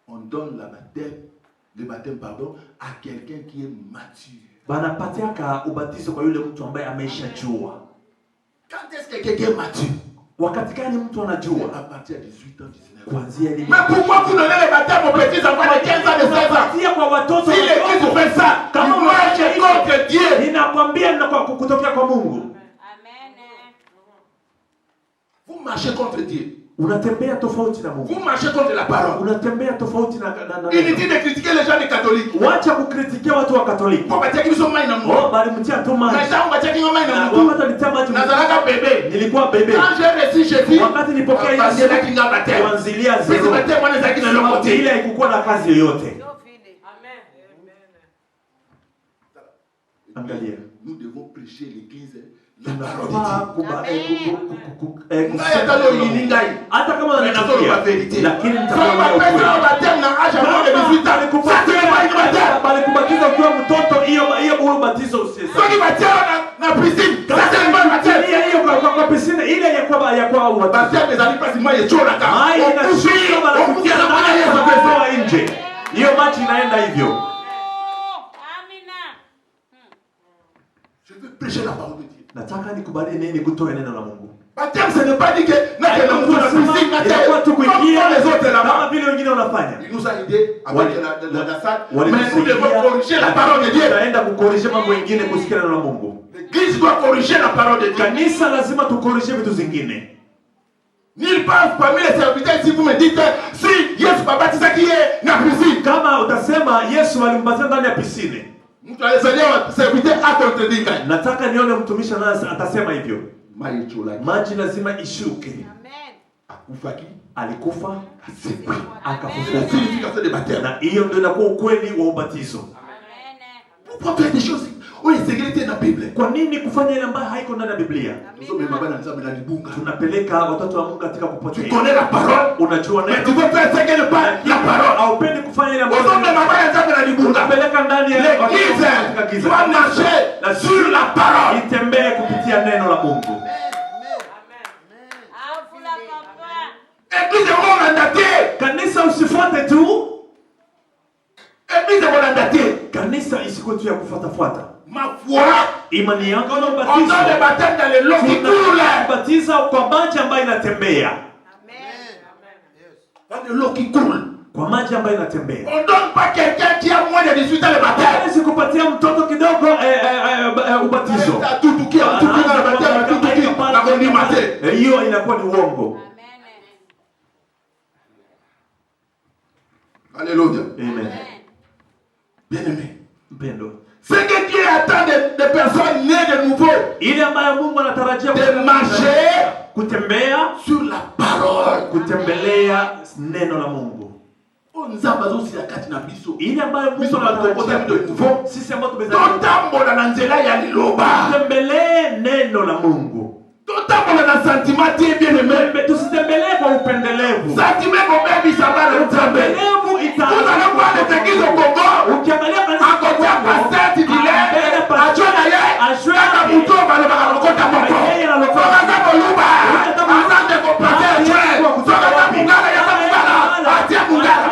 On donne le baptême pardon, à quelqu'un qui est mature. Banapatiaka ubatizo kwa yule mtu ambaye ameishajua. Quand est-ce que quelqu'un est mature? Wakati gani mtu anajua? À partir de 18 ans, 19 ans. Kuanzia lini? Mais pourquoi vous donnez le baptême aux petits enfants de 15 ans, de 16 ans? Kuanzia kwa watoto Si l'église fait ça, kama vous marchez contre Dieu. ninakwambia kutokea kwa Mungu. Vous marchez contre Dieu. Unatembea tofauti na Mungu. Vous marchez contre la parole. Unatembea tofauti na Inutile de critiquer les gens des catholiques. Wacha kukritikia watu wa Katoliki. Pour bâtir qu'ils sont maïna Oh, moi. bali mtia tu maji. Mais ça on bâtir qu'ils sont maïna Na moi. wakati nitia maji. Nazalaka bébé. Nilikuwa bebe. Quand j'ai reçu Jésus, Wakati nilipokea Yesu, bâtir la kinga baptême. kuanzilia Puis ce zero. baptême on est aquí dans le Ile côté. haikukuwa na kazi yoyote. Angalia. Nous devons prêcher l'église. La Tunafaa parole de Dieu. kusema hata kama unanichukia, lakini nitakwambia ukweli. Bali kubatiza ukiwa mtoto, hiyo ubatizo usisema. Hiyo kwa piscine ile ya kwa ubatizo. Mai inashuka bali kutia ndani ya kutoa nje. Hiyo maji inaenda hivyo. Je veux prêcher la parole de Dieu. Nataka nikubali nini kutoa neno la Mungu. Baptême, ce n'est pas dit que n'a que l'homme la piscine, n'a Ilikuwa tu que kuingia les autres kama là-bas. vile wengine wanafanya. Il nous a aidés avec la salle. Mais nous Walitusaidia, devons corriger la parole de Dieu. tutaenda kukorije mambo mengine kusikia neno la Mungu. L'église doit corriger la parole de Dieu. Kanisa lazima tukorije vitu zingine. Nulle part parmi les serviteurs, si vous me dites si Yesu babatiza qui est na piscine. Kama utasema Yesu alimbatiza ndani ya piscine, Mtu alizaliwa serviteur akontredika. nataka nione mtumishi naye atasema hivyo. Maichola. Maji lazima ishuke. Akufaki. Alikufa, Asekwe. La akafufuka. signification de baptême. Na hiyo ndio inakuwa ukweli wa ubatizo. Pourquoi faire des choses où les sécurités dans la Bible? Kwa nini kufanya ile ambayo haiko ndani ya Biblia? Tunapeleka watoto wa Mungu katika Tu kupotea. connais la parole, Unajua mais tu neno. veux faire ce qu'elle n'est pas la parole. Haupendi kufanya ile ambayo L'église unapeleka ndani ya doit marcher sur la parole. itembee kupitia neno la Mungu. Église est mandatée. Kanisa usifuate tu. Église est mandatée. Kanisa isikuwe tu ya kufuatafuata. Ma foi, Imani yangu na on ubatizo. donne le baptême dans les lots qui coulent. Tunabatiza kwa maji ambayo inatembea. Dans les lots qui coulent. Kwa maji ambayo inatembea. On donne pas quelqu'un qui a moins de 18 ans le baptême. Hawezi kupatia mtoto kidogo ubatizo. Hiyo inakuwa ni uongo. Alléluia. Amen. Bien-aimé. Mpendwa, Ce que Dieu attend des personnes nées de nouveau, ile ambayo Mungu anatarajia de marcher kutembea sur la parole, kutembelea neno la Mungu. Nzamba zo si akati na biso. Ile ambayo Mungu anatarajia de nouveau, sisi ambao tumezaliwa totambola na nzela ya liloba, tutembelee neno la Mungu. Totambola na sentiment bien-aimé, tusitembelee kwa upendelevu. Sentiment kobebi sabana nzambe. Upendelevu Kuna loko ale tekizo Kongo. Ukiangalia kanisa akotia pasteur titulaire, achona ye, aka muto balo bakalokota moko. Sokaza koluba, asante ko pasteur chwe. Sokaza mungala ya mungala, atia mungala.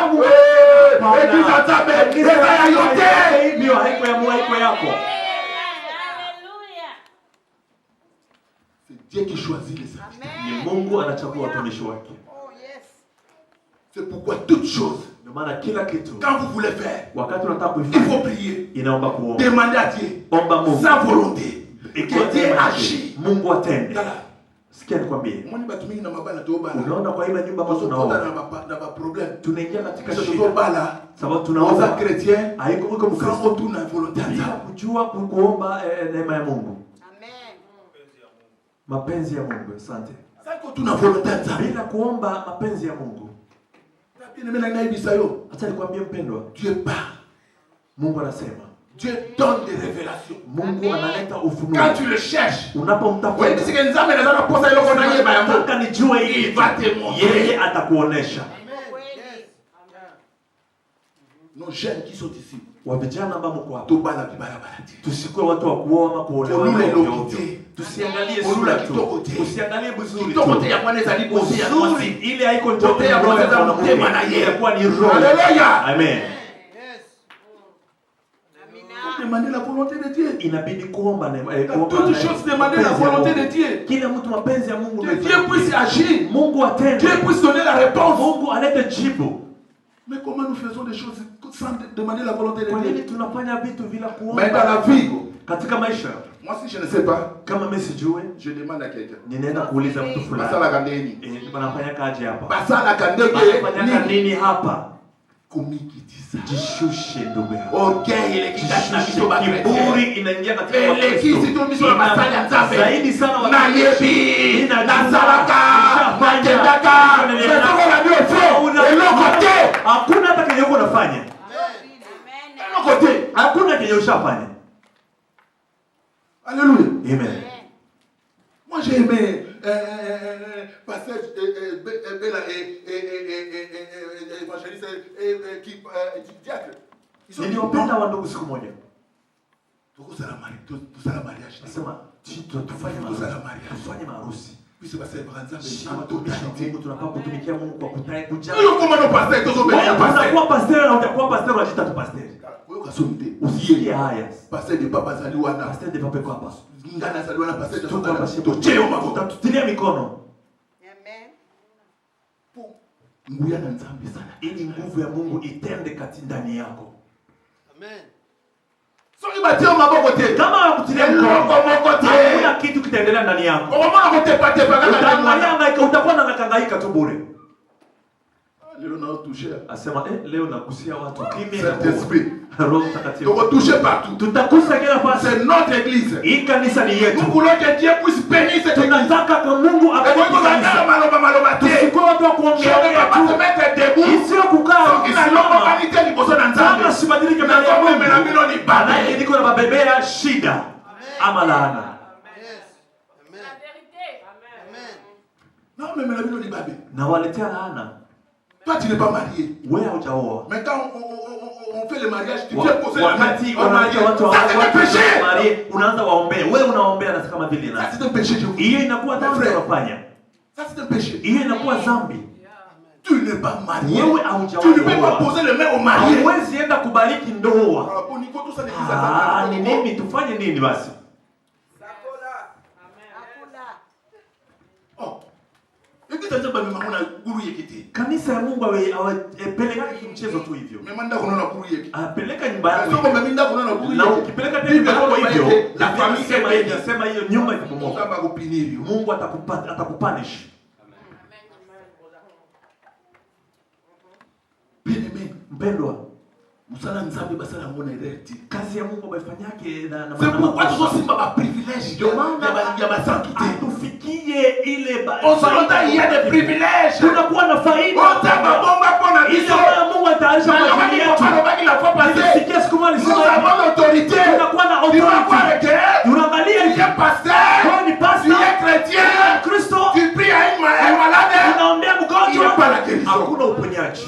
Ekiza nzambe, eza ya yote. Hivyo haiko ya haiko yako. C'est Dieu qui choisit les serviteurs. Ni Mungu anachagua watumishi wake. C'est pourquoi toute chose, Ndio maana kila kitu quand vous voulez faire, wakati unataka il kuifanya faut prier. inaomba kuomba. Demandez à Dieu Omba Mungu. sa volonté. Et Que Dieu agit. Mungu atende. Dala. Sikia nikwambie. Mwani batu mingi na mabala to bala. Unaona kwa ile nyumba ambazo Tunaona tunaomba. na ba problème. Tunaingia katika Sisi shida. to bala. Sababu Oza tunaomba chrétien. haiko uko Sans Mkristo. retour na volonté Bila ya kujua kuomba neema ya Mungu. Mapenzi ya Mungu, asante. Sans retour na volonté ya Bila kuomba mapenzi ya Mungu. Bien-aimé na ngai bisayo. Acha nikwambie mpendwa, Dieu parle. Mungu anasema. Dieu donne des révélations. Mungu analeta ufunuo. Quand tu le cherches, Unapomtafuta. wewe ndisike nzambe na zana posa ile kona yeba yangu. Nataka nijue hili. Il va te montrer. Yeye atakuonesha. Nos jeunes qui sont ici. Wa vijana ambao mko hapa. To bala bibarabara. Tusikuwe watu wa kuoa ama kuolewa. Olule ovyo lokite. ovyo. Tusiangalie Olule sura tu. kitokote. Usiangalie vizuri tu. Kitokote ya kwanza zali bosi ya Uzuri kwasi. ile haiko ndio Kote ya roho ya kwanza mwanamume. mtema na yeye. Inakuwa ni roho. Haleluya. Amen. Demander la volonté de Dieu. Inabidi kuomba neema. Toutes choses demander la volonté de Dieu. Kila mtu mapenzi ya Mungu. Que Dieu puisse agir. Mungu atende. Dieu puisse donner la réponse. Mungu alete jibu. Mais comment nous faisons des choses sans demander la volonté de Kwa nini Dieu? tunafanya vitu bila kuomba? Mais dans la vie, Katika maisha, moi si je ne sais pas, kama mimi sijue, je demande à quelqu'un. ninaenda kuuliza mtu fulani. Basala kandeni. Wanafanya kazi hapa. Basala kandege. Wanafanya nini hapa? Kumikitisa. Jishushe ndugu yangu. Orgueil ile kitasi na biso ba Kiburi inaingia katika Elekisi tu biso na basali ya nzambe. Zaidi sana wa Na yebi. Na salaka. Matendaka. Mesoko la bio fo. Elokote. Hakuna hata kenye uko unafanya. Elokote. Hakuna kenye ushafanya. Alléluia. Amen. Moi j'ai aimé passage Bella évangéliste qui diacre. Niliwapenda wa ndugu siku moja. Tusala mariage. Nasema tufanye maharusi. Puisse passer par un Sisi watumishi wa Mungu tunafaa kutumikia Mungu kwa kujaa. Yo kama no pasteur tozobela pasteur. Utakuwa pasteur na utakuwa pasteur unajita tu pasteur. Wewe kasomite. Usikie haya. Pasteur de papa zali wana. Pasteur de papa hapa. Ngana zali wana pasteur de Tuko hapa papa. sipo. Tocheo mafuta. Tutatilia mikono. Amen. Nguya na nzambe sana. Ili nguvu ya Mungu itende kati ndani yako. Amen. Soki batio maboko te. Kama wakutilia mkono, hakuna kitu kitaendelea ndani yako. Omona kotepa tepa kaka na mwana. Utakuwa na hangaika tu bure. Lelo na toucher. Asema leo nakusia watu kimya. Saint-Esprit. Roho Mtakatifu. Donc toucher partout. Tutakusa kila nafasi. C'est notre église. Hii kanisa ni yetu. Nous voulons que Dieu puisse bénir cette église. Tunataka kwa Mungu abariki kanisa. Maloba te. Tusikuwe watu wa Je kuongea ne vais pas tu. se mettre debout. Isiyo kukaa Kina vanité liboso na nzambe. kama sibadilike mbele ya Mungu mena Mungu. mino ni bana. Baadaye niko na mabebea shida ama laana. Non mais mena mino ni babe. Na waletea laana. Toi tu n'es pas marié. Wewe haujaoa. Mais quand on fait le mariage, tu viens poser la main. Wakati wanaita watu Ça c'est un péché. Maria unaanza waombea. Wewe unaombea na kama vile Ça na. c'est un péché je vous. Hiyo inakuwa dhambi unafanya. Ça c'est un péché. Hiyo inakuwa dhambi. Tu n'es pas marié. Wewe Tu ne peux pas haujaoa. poser les mains au marié. Huwezi enda kubariki ndoa. Ah, bon, Nico, tout ça l'église Ah, a ni nini tufanye nini basi? Oh. L'église a dit bah maman na guru yekiti. Kanisa ya Mungu awepeleka kimchezo tu hivyo. Mais manda kuna na guru yekiti. Apeleka nyumba yako. Sio kwamba minda kuna na guru Na yekiti. ukipeleka tena nyumba yako hivyo, La famille sema est hivi, sema hiyo nyumba itabomoka. Samba kupiniri. Mungu atakupunish. Bien-aimé, Mpendwa, Kazi ya Mungu amefanyake na c'est pourquoi nous aussi ma privilège ya basankite. Tufikie ile Osalota il y a des privilèges. Tunakuwa na faida. Otama bomba pona biso. Mungu ataisha kwa ajili yetu. La fois passée. Sikia siku moja Nous avons l'autorité. Tunakuwa na autorité. Tunaangalia il est pasteur. ni pastor. Il est chrétien. Kristo. Tu pries à une malade. Unaombea mgonjwa. Il n'y a pas la guérison. Hakuna uponyaji.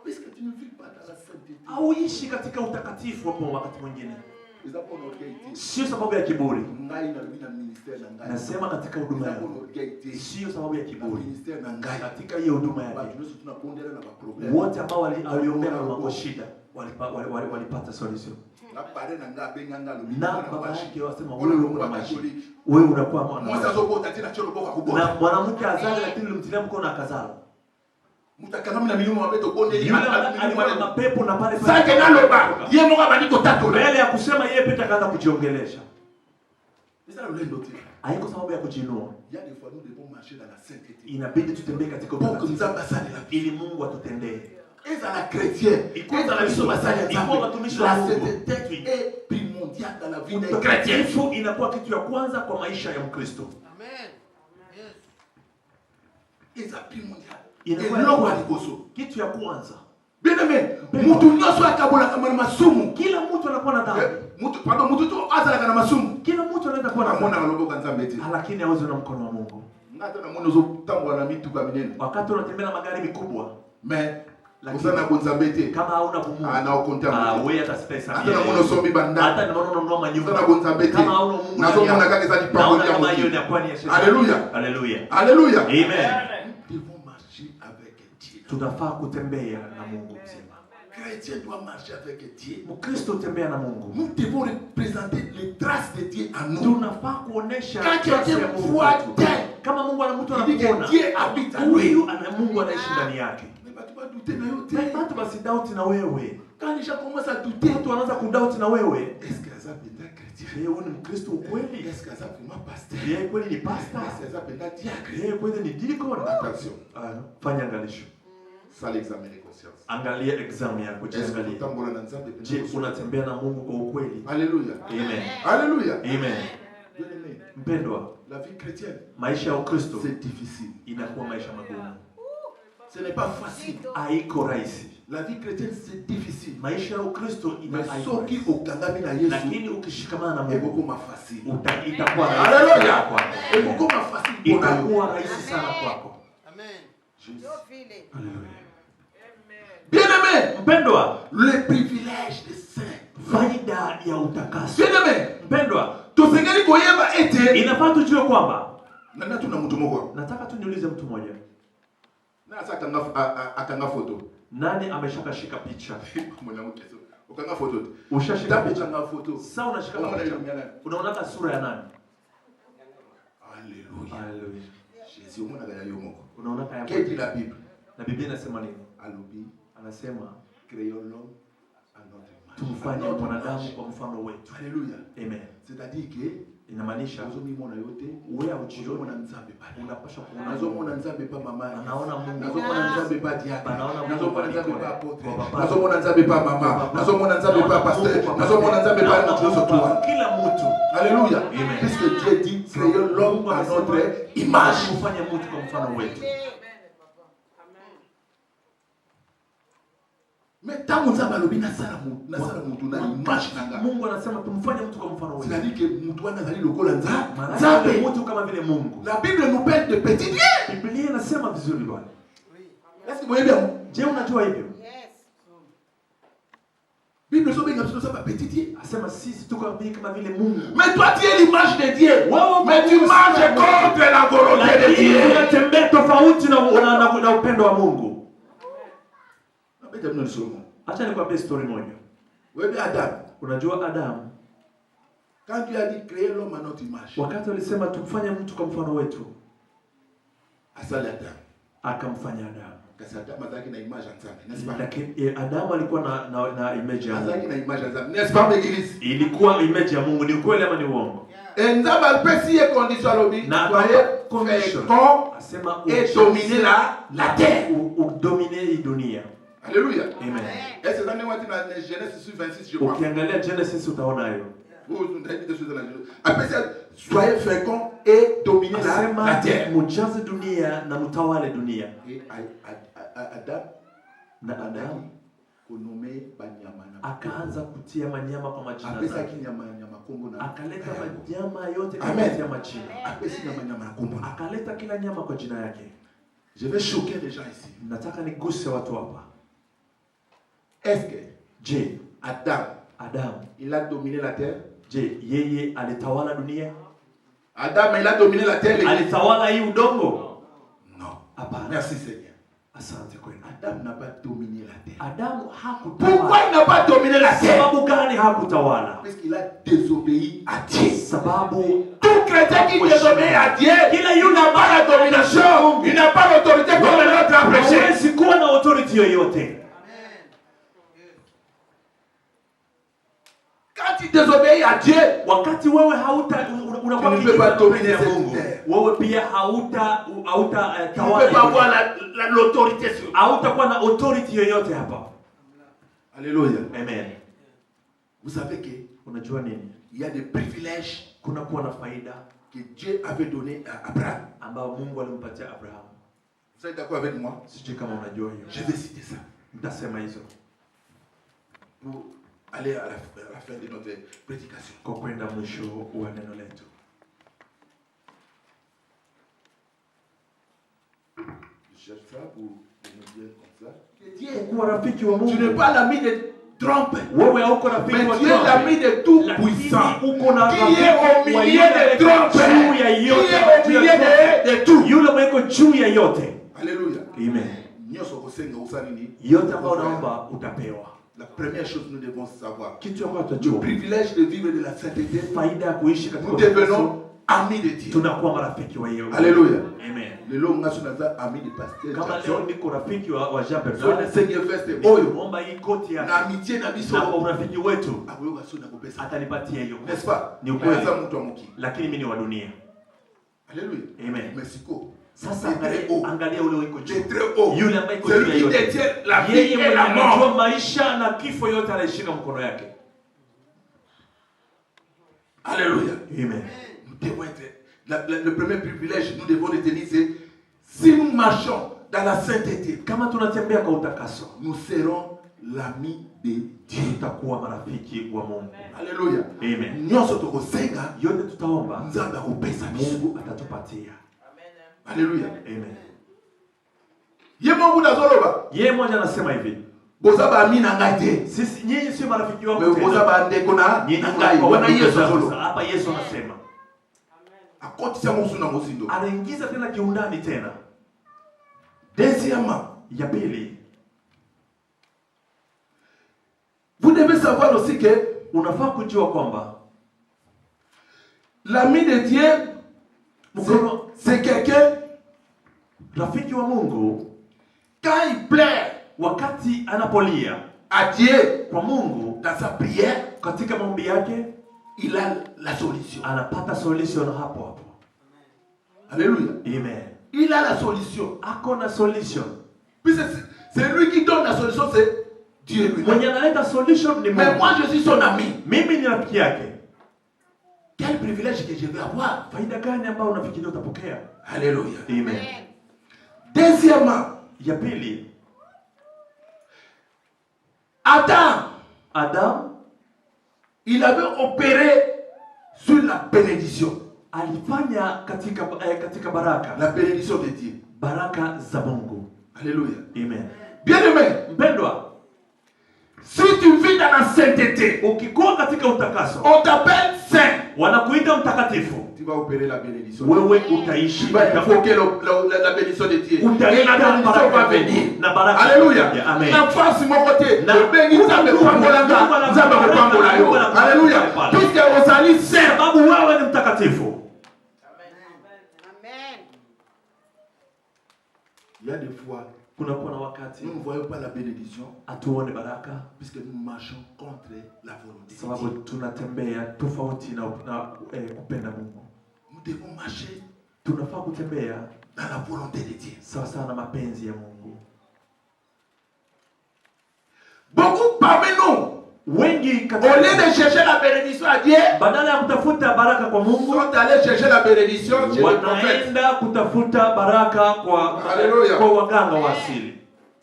Puisque tu ne vis pas dans la sainteté. Hauishi katika utakatifu hapo wakati mwingine. Sio sababu ya kiburi. Nasema katika huduma yangu. Sio sababu ya kiburi. Katika hiyo huduma yake. Wote ambao waliombea kwa shida walipata solution. Na baba yake wasema wewe una maji. Wewe unakuwa mwana. Na mwanamke azali lakini ulimtilia mkono akazala. Mutakanamna milimu wabeto bonde yule alikuwa na pepo na pale sasa naloba yeye mungu abandiko tatu mbele ya kusema yeye pete akaanza kujiongelesha. Sasa leo ndio tena haiko sababu ya kujinua. Il y a des fois nous devons marcher dans la sainteté. Inabidi tutembee katika utakatifu ili Mungu atutendee. Eza la chrétien eza la biso basali ya Mungu watumishi wa la sainteté est primordiale dans la vie des chrétiens. Utakatifu inakuwa kitu ya kwanza kwa maisha ya Mkristo. Amen. Yes. Eza primordiale. Kitu ya kwanza. Bien-aimé, mtu nyoso akabola kama masumu. Kila mtu anakuwa na dhambi. Mtu tu azala kana masumu. Kila mtu anaweza kuwa na dhambi. Anaomba kanza eti. Lakini hauzi na mkono wa Mungu. Ngata na mwana uzotambwa na mitu kwa minene. Wakati unatembea na magari mikubwa. Usana kunzambete. Kama hauna Mungu. Anaokonta. Wewe hata space. Hata na mwana sombi banda. Hata na mwana unanunua manyumba. Usana kunzambete. Kama hauna Mungu. Na sio mwana kake sadi pamoja kama hiyo ni kwani ya shetani. Haleluya. Haleluya. Haleluya. Amen. Avec Dieu. Tunafaa kutembea na Mungu mzima. Chrétien doit marcher avec Dieu. Mkristo tembea na Mungu. Nous devons représenter les traces de Dieu en nous. Tunafaa kuonesha traces ya Mungu. Kama Mungu ana mtu anakuona. Dieu habite en lui. Huyu ana Mungu anaishi ndani yake. Watu basi doubt na wewe. Quand les gens commencent à douter, watu wanaanza kudoubt na wewe. Est-ce que ça peut être chrétien? Yeye ni Mkristo kweli? Est-ce que ça peut être pasteur? Yeye kweli ni pastor? Est-ce que ça peut être diacre? Yeye kweli ni diakon? Attention. Fanya angalisho. Ça l'examen de conscience. Angalia exam yako, jiangalie. Je, unatembea na Mungu kwa ukweli? Alléluia. Amen. Alléluia. Amen. Mpendwa, la vie chrétienne, maisha ya Ukristo c'est difficile. Inakuwa maisha magumu. Ce n'est pas facile. Haiko rahisi. La vie chrétienne c'est difficile. Maisha ya Ukristo inakuwa ukangami na Yesu. Lakini ukishikamana na Mungu itakuwa facile. Itakuwa rahisi. Haleluya. Itakuwa facile. Itakuwa rahisi sana kwako. Amen. Haleluya. Bien-aimé, mpendwa, le privilège des saints. Faida ya utakaso. Bien-aimé, mpendwa, tusengeli koyeba ete inafaa tujue kwamba nani tuna mtu mmoja. Nataka tu niulize mtu mmoja. Na sasa akanga foto. Nani ameshakashika picha? Mwanamke sio. Ukanga foto. Ushashika picha na foto. Sasa unashika picha. Unaona sura ya nani? Haleluya. Haleluya. Jésus mwana gani yomo. Unaona kaya. Qu'est-ce la Bible? Na Biblia inasema nini? Alubi anasema créons l'homme à notre image. Tumfanye mwanadamu kwa mfano wetu. Haleluya. Amen. C'est-à-dire que inamaanisha uzomimona yote wewe ujione mwana nzambe pale. Unapaswa kuona nazomona nzambe pa mama. Anaona Mungu. Nazomona nzambe pa diaka. Anaona Mungu. Nazomona nzambe pa apotre. Nazomona nzambe pa mama. Nazomona nzambe pa pasteur. Nazomona nzambe pa mtu kila mtu. Alléluia. Amen. Puisque Dieu dit créons l'homme à notre image. Tumfanye mtu kwa mfano wetu. Mais tangu nzamba lobi na sala mutu na image nanga. Mungu anasema tumfanye mtu kwa mfano wetu. C'est-à-dire que mtu anazali lokola nzambe. Mtu kama vile Mungu. La Bible nous parle de petit Dieu. Biblia inasema vizuri bwana. Est-ce que vous voyez bien? Je unajua hivyo? Yes. Bible sobe ngapso ça pas petit Dieu. Asema sisi tuko kama vile Mungu. Mais toi tu es l'image de Dieu. Mais tu marches contre la volonté de Dieu. Unatembea tofauti na upendo wa Mungu. Acha nikwambie story moja. Wewe Adam, unajua Adam, quand tu as dit créer l'homme à notre image, wakati alisema tumfanye mtu kwa mfano wetu, asali Adam akamfanya Adam. Kasi Adam azaki na image nzambe, n'est-ce pas? Lakini Adam alikuwa na image ya Mungu. Azaki na image nzambe, n'est-ce pas l'église? Ilikuwa image ya Mungu, ni kweli ama ni uongo? Nzambe alipesi ye condition lobi, na condition. Asema et dominer la terre, ou dominer dunia. Alléluia. Amen. Est-ce que vous avez dit Genèse 26, je crois. Ukiangalia Genesis utaona hiyo. Après ça, soyez féconds et dominez la terre. Mujaze dunia na mutawale dunia. Et Adam akaanza kutia manyama kwa majina zake. Akaleta manyama yote kwa majina. Akaleta kila nyama kwa jina yake. Je vais choquer les gens ici. Nataka niguse watu hapa. Est-ce que Adam, il a dominé la terre? Je, yeye alitawala dunia? Adam, il a dominé la terre. Alitawala hii udongo? Non. Hapana. Merci Seigneur. Asante kwenu. Adam n'a pas dominé la terre. Adam hakutawala. Pourquoi il n'a pas dominé la terre? Sababu gani hakutawala? Parce qu'il a désobéi à Dieu. Sababu tout chrétien qui désobéit à Dieu, il n'a pas la domination, il n'a pas l'autorité comme l'autre a prêché. Hawezi kuwa na authority yoyote. Quand tu désobéis à Dieu, wakati wewe unakuwa tu ne peux pas dominer Mungu. Wewe pia hauta tu ne peux pas avoir l'autorité sur lui. Hautakuwa na authority yoyote hapa. Alléluia. Amen. Vous savez que unajua nini? Il y a des privilèges kuna kuwa na faida que Dieu avait donné à Abraham. Ambao Mungu alimpatia Abraham. Vous êtes d'accord avec moi? Sijui kama unajua hiyo. Je vais citer ça. Nitasema hizo. Pour aller à la fin de notre prédication. Kwa kwenda mwisho wa neno letu. Je cherche ça pour nous dire comme ça. Kuwa rafiki wa Mungu. Tu n'es pas l'ami de trompe. Wewe hauko rafiki wa trompe. Mais tu es l'ami de tout puissant. Qui est au milieu de trompe. Qui est au milieu de tout. Yule mweko juu ya yote. Alléluia. Amen. Yote ambao naomba utapewa. La première chose nous devons savoir. Le privilège de vivre de la sainteté. Nous devenons amis de Dieu. Alléluia. Amen. Le long national ami de pasteur. Kama leo niko rafiki wa Jean Bernard. So le Seigneur veste oyo. Omba hii koti yake. Na amitié na biso. Na urafiki wetu. Atanipatia hiyo. N'est-ce pas? Ni ukweli. Lakini mimi ni wa dunia. Alléluia. Amen. Mexico. Sasa angalia ule wiko juu. Yule ambaye iko juu ya yote. Yeye anajua maisha na kifo yote anashika mkono yake. Alléluia. Amen. Nous devons être le premier privilège nous devons retenir c'est si nous marchons dans la sainteté, kama tunatembea kwa utakaso, nous serons l'ami de Dieu. Tutakuwa marafiki wa Mungu. Alléluia. Amen. Nyoso tukosenga, yote tutaomba, Nzambe akupesa Mungu atatupatia. Alléluia. Amen. Yeye mmoja anasema hivi. Bozaba amina ngate. Sisi nyinyi sio marafiki wangu tena. Bozaba ndeko na ngai. Wana Yesu solo. Hapa Yesu anasema. Akotisa musu na musindo. Anaingiza tena kiundani tena. Deuxièmement, ya pili. Vous devez savoir aussi que unafaa kujua kwamba l'ami de Dieu c'est quelqu'un, rafiki wa Mungu, quand il pleure, wakati anapolia à Dieu kwa Mungu dans sa prière, katika maombi yake, il a la solution. Anapata solution hapo. Alléluia. Amen. Il a la solution. Ako na solution. Puis c'est lui qui donne la solution, c'est Dieu lui-même. Mwenye analeta solution ni Mungu. Mais moi je suis son ami. Mimi ni rafiki yake. Quel privilège que je vais avoir. Faida gani ambayo unafikiria utapokea? Alléluia. Amen. Deuxièmement, ya pili, Adam, il avait opéré sur la bénédiction. Alifanya katika baraka. La bénédiction de Dieu. Baraka za Mungu. Alléluia. Amen. Bien-aimé, mpendwa, si tu vis dans la sainteté, ukikuwa katika utakaso, on t'appelle saint. Wanakuita mtakatifu. Tu vas opérer la bénédiction. Wewe utaishi. Tu vas invoquer la bénédiction de Dieu. Et la bénédiction va venir. Alléluia. Amen. La force mon côté. Alléluia. Puisque vous allez saint. Sababu wewe ni mtakatifu. Il y a des fois, kuna na wakati nous ne voyons pas la bénédiction, atuone baraka, puisque nous marchons contre la volonté. Sababu tunatembea tofauti na kupenda Mungu. Nous devons marcher, tunafaa kutembea dans la volonté de Dieu. Sawa sawa na mapenzi ya Mungu. Beaucoup parmi nous, wengi au lieu de chercher la bénédiction à Dieu, badala ya kutafuta baraka kwa Mungu, sont allés chercher la bénédiction chez les prophètes. wanaenda kutafuta baraka kwa waganga wa asili.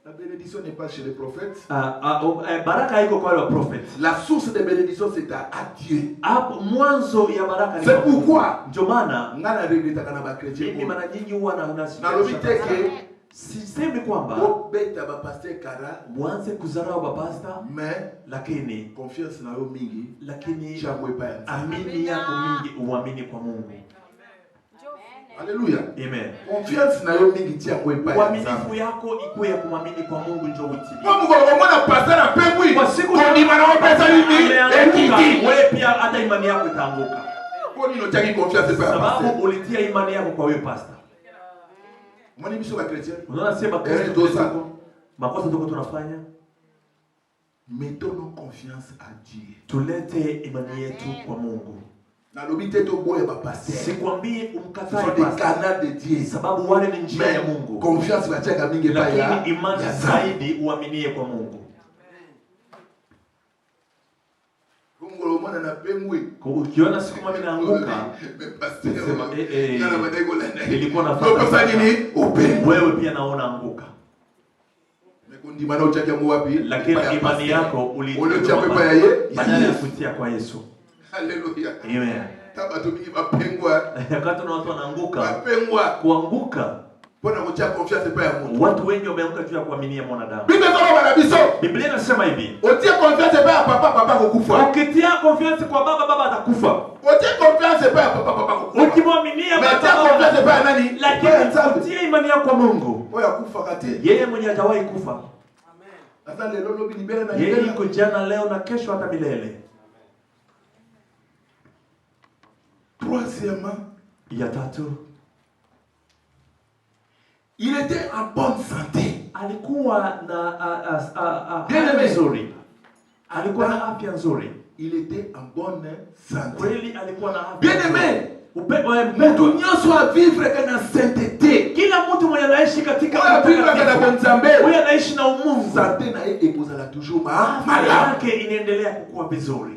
La bénédiction n'est pas chez les prophètes. Baraka haiko kwa wale prophètes. La source de bénédiction c'est à Dieu. Hapo mwanzo ya baraka ni. C'est pourquoi ndio maana ngana regreta kana ba chrétien. Mimi mara nyingi huwa na lobiteke sisemi kwamba beta ba pasteur kara mwanze kuzarau ba pastor, mais lakini confiance na yo mingi, lakini chamwe pa amini yako mingi uamini kwa Mungu. Alléluia. Amen. Confiance na yo mingi tia kwa pa. Uaminifu yako ikuwe ya kuamini kwa Mungu njoo utili. Mungu kwa mwana pastor na pengwi. Kwa siku ni mara pesa nini? Ekiti. Wewe pia hata imani yako itaanguka. Kwa nini unataka confiance pa pastor? Sababu ulitia imani yako kwa wewe pastor. Mwani biso ba chrétien. Unaona sema Kristo makosa tuko tunafanya. Mettons nos confiance à Dieu. Tulete imani yetu kwa Mungu. Na lobite to boye ba pasteur. Sikwambii umkatae pasteur. C'est des canaux de Dieu. Sababu wale ni njia ya Mungu. Confiance wachaka mingi pa ya. Lakini imani zaidi uaminie kwa Mungu. Ukiona siku mimi naanguka, nilikuwa nafanya nini? Wewe pia naona anguka. Lakini imani yako ulitia badala ya kutia kwa Yesu. Haleluya. Amen. Wakati watu wanaanguka, kuanguka watu wengi wameanguka juu ya kuaminia mwanadamu. Biblia inasema hivi, utie confiance pa papa, papa kukufa. Ukitia confiance kwa baba, baba atakufa. Utie confiance pa papa, papa kukufa. Ukimwaminia baba, utie confiance pa nani? Lakini utie imani yako kwa Mungu. Wewe kufa kati. Yeye mwenye hajawahi kufa. Sasa leo lobi ni mbele na yeye yuko jana, leo na kesho hata milele. Troisièmement, ya tatu, il était en bonne santé. Alikuwa na afya nzuri. Alikuwa na afya nzuri. Il était en bonne santé. Kweli alikuwa na afya. Bien-aimé, mtu nyoso a vivre na sainteté. Kila mtu mwenye anaishi katika huyo anaishi na umungu. Santé na yeye ekozala toujours malade. Yake inaendelea kukua vizuri.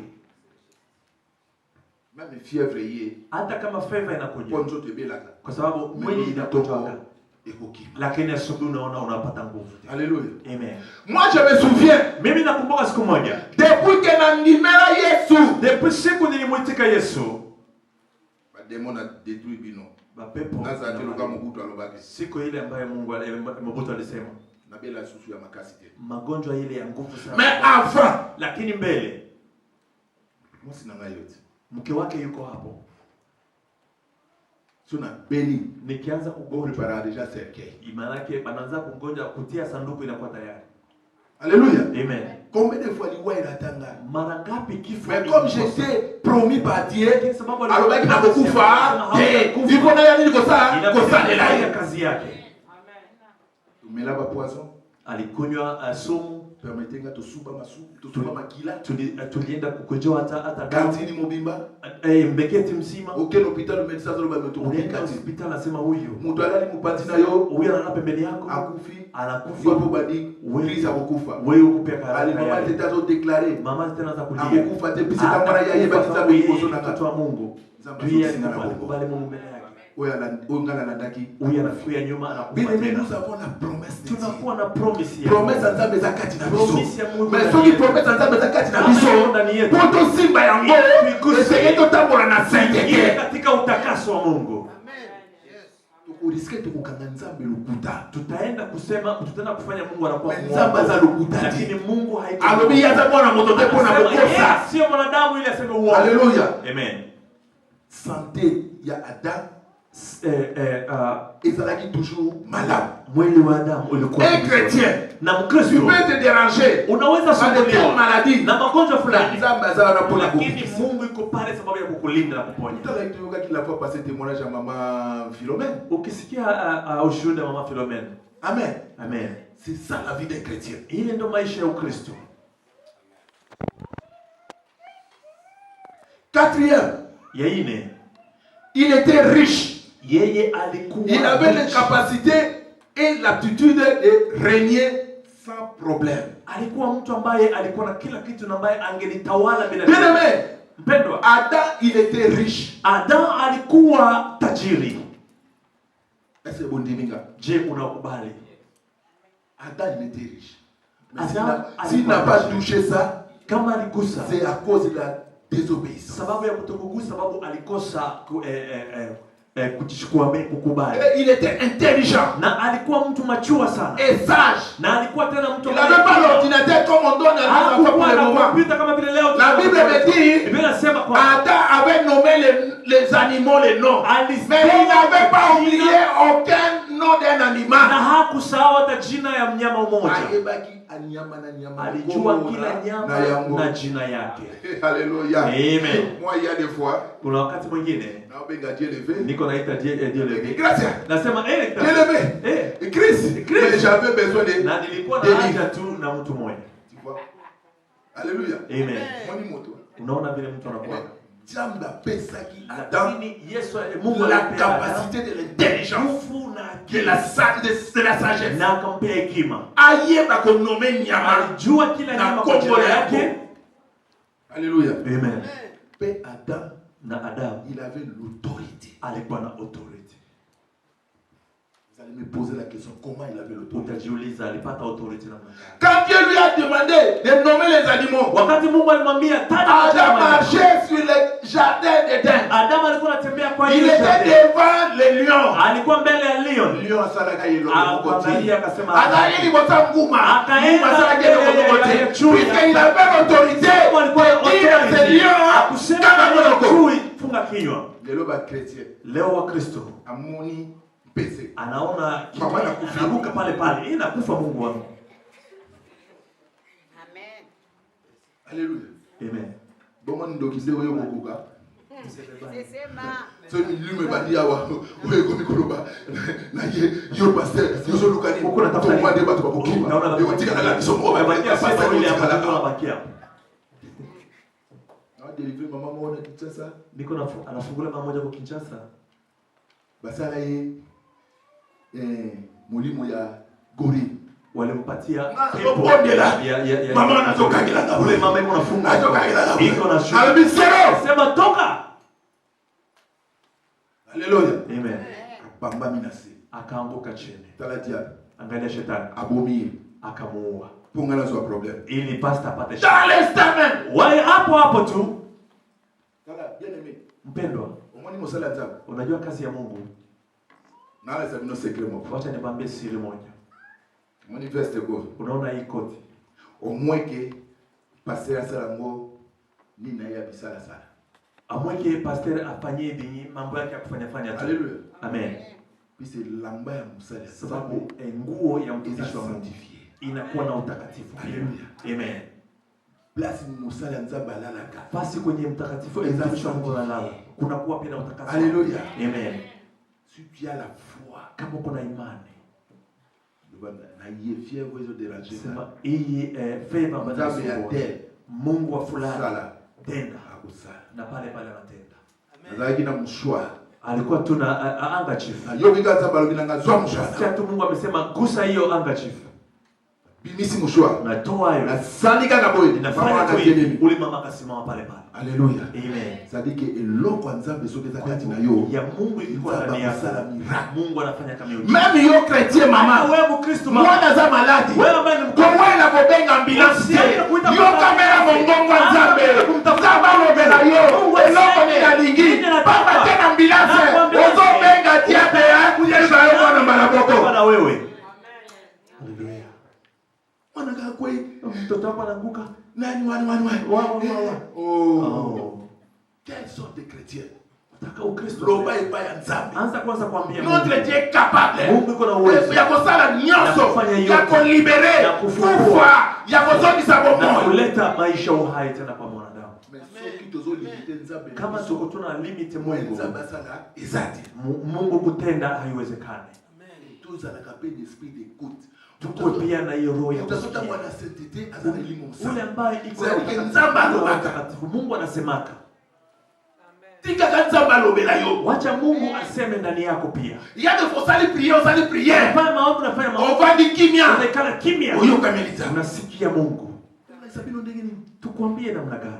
Même fièvre yeye. Hata kama fever inakuja. Ponzo tebelaka. Kwa sababu mwili inatoka. Lakini asubuhi unaona unapata nguvu. Alléluia. Amen. Moi je me souviens, mimi nakumbuka siku moja, depuis que na nimera Yesu, depuis siku nilimwitika Yesu, ba demon a détruit bino. Ba pepo naza teluka Mobutu alobaki. Siku ile ambayo Mungu Mobutu alisema, na bila susu ya makasite. Magonjwa ile ya nguvu sana. Mais avant, lakini mbele, mosi na ngayote. Mke wake yuko hapo. Suna beli nikianza kugonjwa para deja cercueil. Maana yake banaanza kungoja kutia sanduku inakuwa tayari. Alléluia. Amen. Combien de fois liwa inatanga? Mara ngapi kifo? Mais comme j'étais promis par Dieu, alors baki na kufa, il faut na nini kosa ela kazi yake. Tumela ba poison, alikunywa sumu. Permettez-nga tosuba makila. Tulienda kukojoa hata kantini mobimba. Mbeketi mzima. Auquel hôpital le médecin zolo ba unaenda hospital nasema huyu. Mtu alali mupati na yo, huyu analala pembeni yako. Akufi. Anakufa. Yopo badi, Kristo akufa. Wewe ukupia karaka. Alimama tetazo déclarer. Mama tena za kulia. Akufa te pisi tamara ya yeba tisa biboso na katoa Mungu. Tuia kubali Mungu mbele yake. Ungana na daki. Huyu anafuya nyuma anakufa tena. Nous avons la promesse de Dieu. Tunakuwa na promise ya promesse nzambe za kati na biso. Promise ya Mungu. Mais soki promesse nzambe za kati na biso. Poto simba yango. Eseye totambola na sainteté. Katika utakaso wa Mungu. Amen. Yes. Tukuriske tukukanga nzambe lukuta. Tutaenda kufanya Mungu anakuwa nzamba za lukuta. Lakini Mungu haiko. Alobi yaza mwana moto te pona kukosa. Sio mwanadamu ile aseme uongo. Haleluya. Amen. Santé ya Adam ezalaki toujours malade. Mwili wa Adam ulikuwa un chrétien na Mkristo. Tu peux te déranger. Unaweza sumbuliwa maladie na magonjwa fulani. Nzamba azala na pona kukulinda. Lakini Mungu yuko pale sababu ya kukulinda na kuponya. Tutala kituka kila fois passer témoignage à maman Philomène. Ukisikia ushuhuda wa mama Philomène. Amen. Amen. C'est ça la vie d'un chrétien. Ile ndo maisha ya Ukristo. Quatrième. Yaine. Il était riche. Yeye alikuwa. Il avait les capacités et l'aptitude de régner sans problème. Alikuwa mtu ambaye alikuwa na kila kitu na ambaye angelitawala bila Bien aimé, mpendwa. Adam il était riche. Adam alikuwa tajiri. Est-ce que bon diminga? Je, unakubali? Adam il était riche. Mais Adam s'il n'a pas touché ça, kama aligusa, c'est à cause de la désobéissance. sababu ya kutokugusa, sababu alikosa kuchukua kukubali. Et il était intelligent. Na alikuwa mtu machua sana. Et sage. Na alikuwa tena mtu Il n'avait pas l'ordinateur comme on donne à nos enfants pour le moment. kama vile leo. La Bible me dit, Biblia inasema kwa Adam avait nommé les animaux les noms. Mais il n'avait pas oublié aucun nom d'un na animal. hakusahau hata jina ya mnyama mmoja. Alijua kila nyama na jina yake. Alléluia. Amen. Moi, il y a des fois, Kuna wakati mwingine niko naita Dieu levé. Gracias. Nasema Dieu levé. Et Christ. Mais j'avais besoin de. Na nilikuwa na haja tu na mtu mmoja. Tu vois. Alléluia. Amen. Moni moto. Unaona vile mtu anakuwa. Diamba pesa qui Adam Yesu Mungu la capacité de l'intelligence, de la sagesse. Na akampea hekima. Ayeba konome nyama. Alijua kila nyama kwa jina yake. Alléluia. Amen. Père Adam, na Adam, il avait l'autorité. Alikuwa na autorité. Vous allez me poser la question, comment il avait l'autorité? Utajiuliza alipata autorité namna gani? Quand Dieu lui a demandé de nommer les animaux, wakati Mungu alimwambia Adam marchait sur le jardin d'Éden. Adam alikuwa anatembea kwa il était devant les lions. Alikuwa mbele ya lion. Lion salaka yelo. Akaangalia akasema Akaili bota nguma. Akaenda salaka yelo kokote. Puisqu'il avait l'autorité. Il a ces lions. Akusema chui funga kinywa. Lelo ba chrétien. Leo wa Kristo. Amoni pese. Anaona anakufa pale pale. Hii nakufa Mungu wangu. Amen. Alléluia. Amen. Bomo ndokise oyo kokuka. Sema. So lume badia wa oyo komikoloba. Na yo pasteur, yo so lukani. Ukuna tafuta moi débat ba kokima. Yo tika na biso mo ba badia pasteur ile hapa ndio bakia. Na deliver mama mwana Kinshasa. Niko anafungula mama moja kwa Kinshasa. Basala ye mulimo ya gori walimpatia pepo ya mama anatoka kila ule mama yuko nafunga anatoka kila iko na shule alibisero sema toka. Haleluya. Amen. Bamba minasi akaanguka chini. Talatia Angalia shetani abomi akamuua. Pongana sio problem. Ili pastor apate shida. Testament. Wale hapo tu. Kala bien aimé. Mpendwa. Umwani mosala nzaba. Unajua kazi ya Mungu. Na ala sabino secret mo. Wacha nikwambie siri moja. Mwani veste go. Unaona hii koti. Omweke pasteur Salango ni na ya bisala sana. Amweke pasteur afanye dinyi mambo yake ya kufanya tu. Haleluya. Amen. Pisi lamba ya msala sababu nguo ya mtumishi wa Mungu inakuwa na utakatifu. Haleluya. Amen. Blasi musala nzaba lalaka. Basi kwenye mtakatifu mtumishi wa Mungu analala. Kuna kuwa pia na utakatifu. Haleluya. Amen. Si tu as la foi, kama uko na imani, na yeye fier wezo déranger. Sema hii favor madame ya tel Mungu wa fulani sala tenda akusala. Na pale anatenda. Nazaki na mshwa. Alikuwa tu na anga chief. Na yobi gaza balobi na ngazwa mshwa. Sasa tu Mungu amesema gusa hiyo anga chief. Bimisi mshwa. Na toa hiyo. Na sandika na boy. Inafanya tu ule mama akasimama pale. Haleluya. Amen. Sadiki eloko nzambe soke za kati na yo. Ya Mungu ilikuwa ndani yako. Mungu anafanya kama hiyo. Même yo chrétien mama. Wewe Mkristo mama. Mwana za maladi. Wewe ambaye ni mkristo. Kwa na kubenga ambulance. Yo kamera mongongo nzambe. Nzamba lobela yo. Eloko ni alingi. Papa tena ambulance. Ozo benga tiape ya kujeleza yo mwana malaboko. Na wewe. Haleluya. Mwana kakwe mtoto wako anaanguka. Nani wani. Oh. Quelle sorte de chrétien? Nataka Ukristo. Loba ipa ya nzambe. Anza kwanza kuambia Notre Dieu est capable. Mungu yuko na uwezo. Ya kusala nyoso. Ya kulibere. Ya kufufua. Ya kuzongisa bomo. Na kuleta maisha uhai tena kwa mwanadamu. Kama tuko tuna limit Mungu. Mungu kutenda haiwezekani. Tous à la capelle d'esprit d'écoute. Tuko pia na hiyo roho ya kusikia. Mwana sainteté azana limo. Ule ambaye iko na utakatifu Mungu anasemaka. tika kanza balobela yo. Wacha Mungu aseme ndani yako pia. Il y a des fois ça les prières, Unafanya maombi, unafanya maombi. on va dire kimia. Unaikala kimya. Oyo kamiliza. Unasikia Mungu. Sabino ndenge ni Tukwambie namna gani?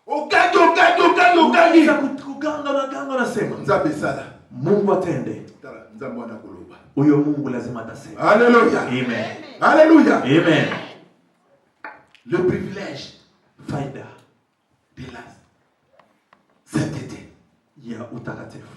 Okangi. Kuganga unasema. Nzambe sala. Mungu atende. Tala, nzambe wana kuluba. Huyo Mungu lazima atasema. Alléluia. Amen. Alléluia. Amen. Le privilège Faida de la sainteté. ya utakatifu.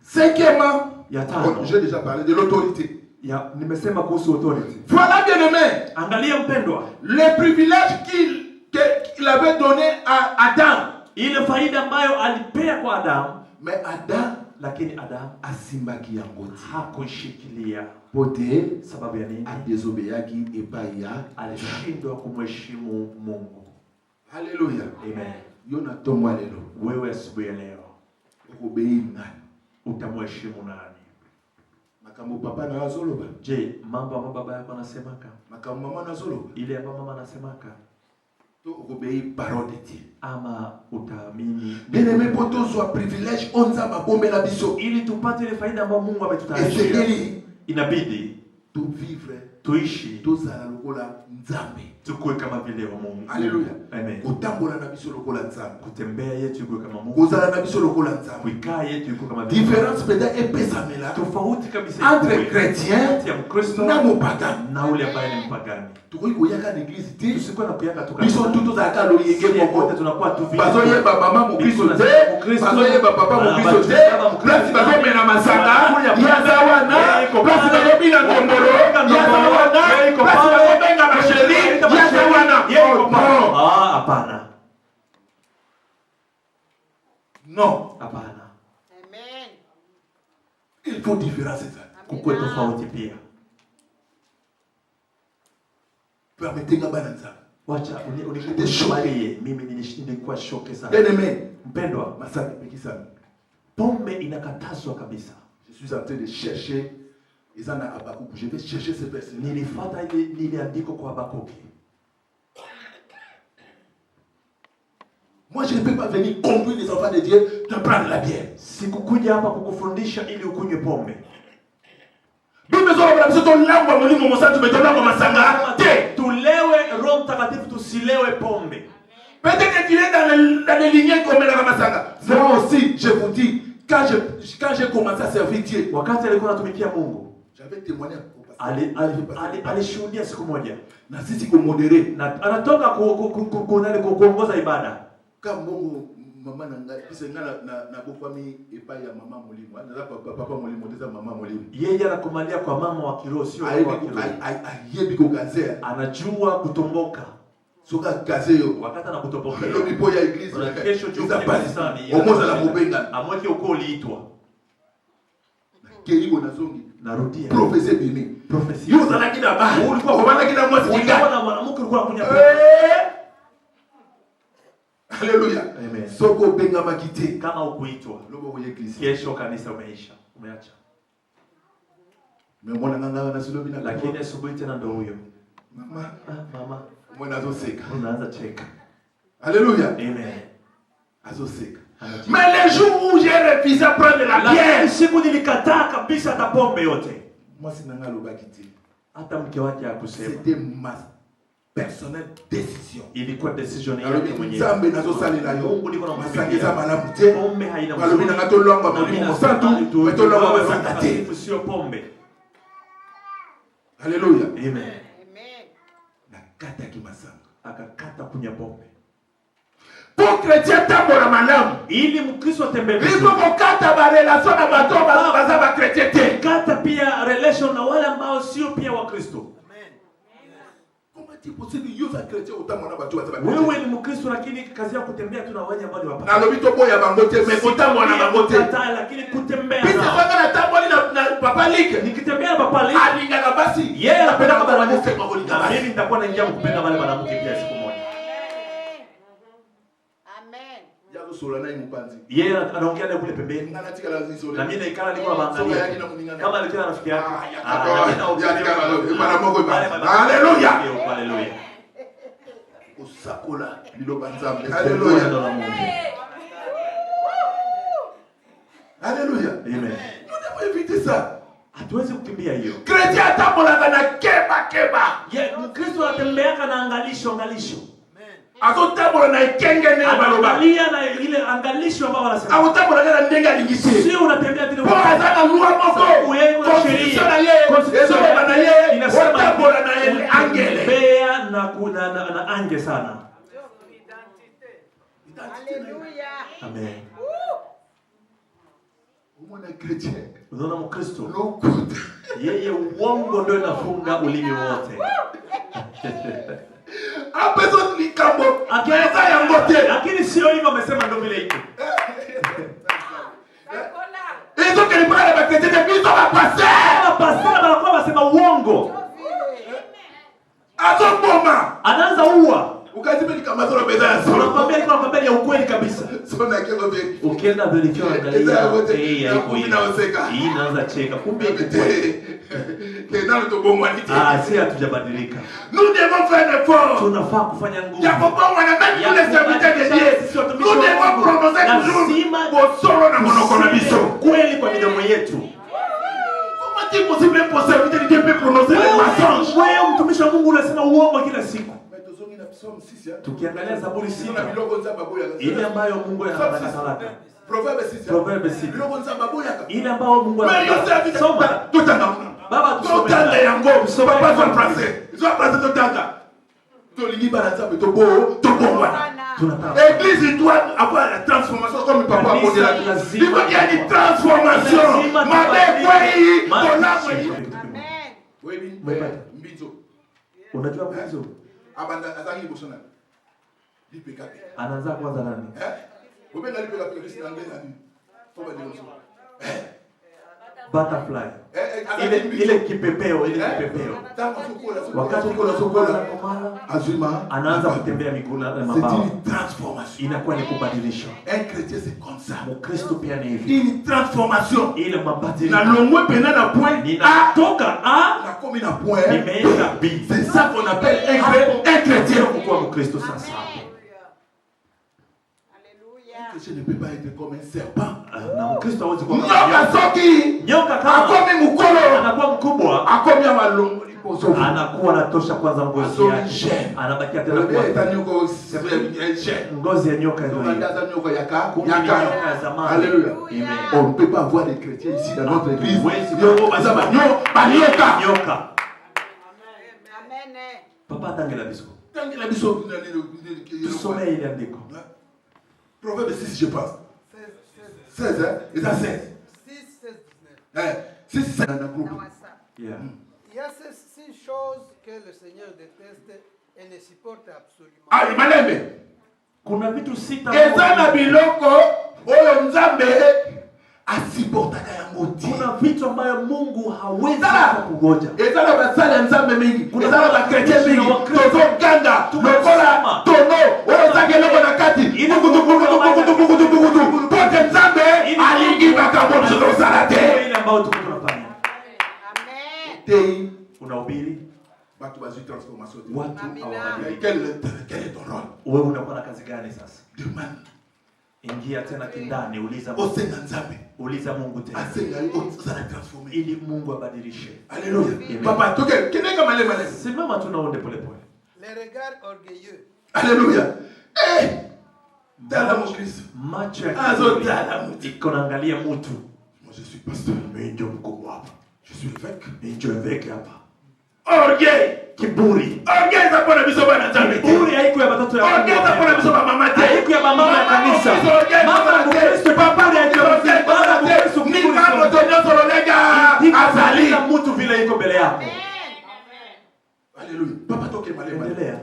Cinquièmement, Ya tano. j'ai déjà parlé de l'autorité. Ya nimesema kuhusu authority. Voilà bien aimé. Angalia mpendwa. Les privilèges qu'il avait donné à Adam. Ile faida ambayo alipea kwa Adam, Mais Adam lakini Adam asimbaki yangoti. hakushikilia. Pote Sababu ya nini? adesobeyaki epai ya Alishindwa kumheshimu Mungu. Alléluia. Amen. Yona tomwa lelo. Wewe asubuhi ya leo Okobei nani? utamheshimu nani? Makambo papa na azoloba. Je, mambo ambayo baba yako anasemaka? Makambo mama na azoloba. Ile ambayo mama anasemaka? To okobei parole de Dieu. Ama utaamini? Bien-aimé poto soit privilège onza babomela biso. Ili tupate ile faida ambayo Mungu ametutayarishia. Esengeli Inabidi to vivre tuishi tozala lokola nzambe. tukue kama vile wa Mungu. Alléluia. Amen. Kotambola na biso lokola nzambe. Kutembea yetu iko kama Mungu. Kozala na biso lokola nzambe. Kuikaa yetu iko kama vile. Différence peut-être epesamela Tofauti kabisa entre chrétien ya Mkristo na mopagani. na ule ambaye ni mpagani. Tukoki koyaka l'église te. Tusikuwa na kuyaka tu Biso tu tozalaka loyenge moko. wote tunakuwa tu vile. Bazoyeba mama mokristo te. Bazoyeba papa mokristo te. Place bazomena masanga. Yaza wana. Place bazobina ndombolo. Yaza wana. Place bazobenga masheli. Yaza wana. Hapana. Non. Hapana. Amen. Il faut différencier ça. Kukue tofauti pia. Permettez-moi bana nzambe. Wacha unishuhudia mimi nilikuwa shoke sana. Bien-aimé. Mpendwa, Masaki pekisana. pombe inakatazwa kabisa. Je suis en train de chercher. Ils en a Habakkuk. Je vais chercher ces versets. Nilifuata ile andiko kwa Habakuki. Moi, je ne peux pas venir conduire les enfants de Dieu de prendre la bière. Sikukuja hapa kukufundisha ili ukunywe pombe. Tulewe Roho Mtakatifu, tusilewe pombe. Peut-être qu'il est dans les lignées comme la Masanga. Moi aussi, je vous dis, quand j'ai commencé à servir Dieu, Wakati alikuwa anatumikia Mungu, j'avais témoigné. alishuhudia siku moja. Na sisi kumodere. Na anatoka kuongoza ibada. Kama Mungu mama nanga kisa na bofami epa ya mama mulimo. Na papa mulimo ndeza mama mulimo. Yeye anakumalia kwa mama wa kiroho, sio kwa kiroho. Ayebi ko gazer. Anajua kutomboka. Soka gazeyo. Wakati anakutomboka. Lo bipo ya église. Kesho chuka kanisani. Omoza la mubenga. Amweke uko uliitwa. Kerigo na zongi. Narudia. Professeur Bimi. Professeur. Yo zana kina ba. Ulikuwa kwa maana kina mwezi kika. Ulikuwa na mwanamke ulikuwa kunya. Alléluia. Amen. Soko benga makite. Kama ukuitwa. Lobo kwa église. Kesho kanisa umeisha. Umeacha. Memona nganga na silobi na. Lakini asubuhi tena ndio huyo. Mama. Mwana azoseka. Unaanza cheka. Alléluia. Amen. Azoseka. Mais les jours où j'ai refusé à prendre la bière, siku nilikataa kabisa hata pombe yote. Moi si nanga lobakiti. Hata mke wake akusema. C'était ma personnelle décision. Ilikuwa decision yake mwenyewe. Nzambe nazosalela yo. Mungu ndiko namusangiza malamu te. Pombe haina mzuri. Balobi nanga tolongwa mulimo mosantu, tolongwa masanga te. Sio pombe. Alléluia. Amen. Nakata kimasanga. Akakata kunya pombe. Pour chrétien tambola malamu. Ili mkristo atembee. Liko kukata ba relation na bato baza ba chrétien te. Kata pia relation na wale ambao sio pia wa Kristo. Wewe ni Mkristo lakini kazi yako kutembea tu na wale ambao ni wapagani. Na lobito boya bangote mekotamwa na bangote. Lakini kutembea. Pisa fanga na tamboli na papa like. Nikitembea na papa like. Alinga na basi. Yeye anapenda kama mwanamke kwa kulinga basi. Mimi nitakuwa naingia kupenda wale wanawake pia siku moja. Amen. Yazo sola na imupanzi. Yeye anaongea naye kule pembeni. Nganatika la ziso. Na mimi naikala niko na baangalia. Kama alikuwa rafiki yake. Haleluya. Osakola liloba nzambe. Alléluia. Alléluia. Amen. Nous devons éviter ça. Hatuwezi kukimbia hiyo. Chrétien atambolaka na keba. Mkristo anatembeaka na angalisho. Azotambola na ekengene baloba. Analia na ile angalisho ambao wanasema. Azotambola na ndenga lingisi. Sio unatembea vile. Kwa azana lua moko. Constitution na ye. Constitution na ye. Inasema atambola na angele. Bea na ange sana. Alléluia. Amen. Umona chrétien. Unaona Mkristo. Lokuta. Yeye uongo ndio inafunga ulimi wote. Apezo likambo. Akianza ya ngote. Lakini sio hivyo amesema ndio vile iko. Hizo kelipale ba chrétien biso ba passer. Ba passer banakuwa basema uongo. Azo boma. Anaanza uwa. Ukazibe likamazoro beza ya solo. Unakwambia iko kwambia ya ukweli kabisa. Sona kero vile. Ukienda verify angalia. Haiko inaoseka. Hii inaanza cheka. Kumbe iko kweli. Kenalo to bomwa niti. Si hatujabadilika. Nous devons faire un effort. Tunafaa kufanya nguvu. Ya popo wana même tous les serviteurs de Dieu. Nous devons prononcer toujours au solo na monoko na biso. Kweli kwa midomo yetu. Comment est possible pour serviteur de Dieu peut prononcer les mensonges? Wewe mtumishi wa Mungu unasema uongo kila siku. Tukiangalia Zaburi 6 ile ambayo Mungu anataka. Proverbe 6. Ile ambayo Mungu anataka. Soma. Baba tusome. Totanda yango. Papa soit français. Soit français totanda. Tolingi baranza to bongwana. L'église doit avoir la transformation comme papa a dit là. Il faut qu'il y ait une transformation. Made kwei tonamwe. Amen. Oui, mbizo. Unajua mbizo? Abanda azangi bosona. Lipeka. Anaanza kwanza nani? Ubenga lipeka kwa Kristo ngena nini? Foba ndio. Butterfly. Ile kipepeo. Wakati uko na sokoni azima anaanza kutembea miguu na mabawa. C'est une transformation. Inakuwa ni kubadilisha. Un chrétien c'est comme ça. Mkristo pia ni hivi. Une transformation. Ile mabadiliko. Na longwe pena na point A toka A na komi na point nimeenda B. C'est ça qu'on appelle un chrétien. Kwa Mkristo sasa. Un chrétien ne peut pas être comme un serpent. Na Mkristo hawezi kuwa nyoka soki. Nyoka kama akomi mukolo. Anakuwa mkubwa. Akomi amalongo liposo. Anakuwa anatosha kwanza ngozi yake. Anabakia tena kwa ngozi ya nyoka hiyo. Alléluia. On ne peut pas avoir des chrétiens ici dans notre église. Nyoka. Amen. Papa tangela biso. Tangela biso. Tusome ile andiko. Proverbe 6 je pense. 16 hein? Et ça 16. 6 16 dans le groupe. Yeah. Il y a ces choses que le Seigneur déteste et ne supporte absolument. Ah, malembe. Kuna vitu sita. Ezana biloko oyo nzambe asipotaka yango ti. Kuna vitu ambayo Mungu hawezi kungoja. Ezana basala nzambe mingi. Ezana ba chrétien mingi. Tozo ganda. Lokola tono. Oyo zakeloko na kati. Pote nzambe alingi bakambo zoto salate. Ile ambayo tuko tunafanya. Amen. Tei unahubiri watu wazui transformation. watu hawabadiliki. Quel est ton rôle? Wewe unakuwa na kazi gani sasa? Demande. Ingia tena kindani, uliza Osenga nzambe. uliza Mungu tena. Asenga sana transformer. Ili Mungu abadilishe. Alléluia. Papa, toke kineka male male. Simama tu naonde pole pole. Les regards orgueilleux. Alléluia. Eh! Dala mon Christ. Macho ya Azotala mtu. iko naangalia mtu. Moi je suis pasteur. Mimi ndio mkubwa hapa. Je suis l'évêque. Mimi ndio évêque hapa. Orgueil. Kiburi. Orgueil za pona biso bana nzambe. Kiburi haiko ya watoto ya Mungu. Orgueil za pona biso ba mama te. Haiko ya mama ya kanisa. Mama Mkristo papa ya Kristo. Baba Mkristo ni kama tonyo sololega. Azali na mtu vile iko mbele yako. Alléluia. Papa toke male male. Endelea.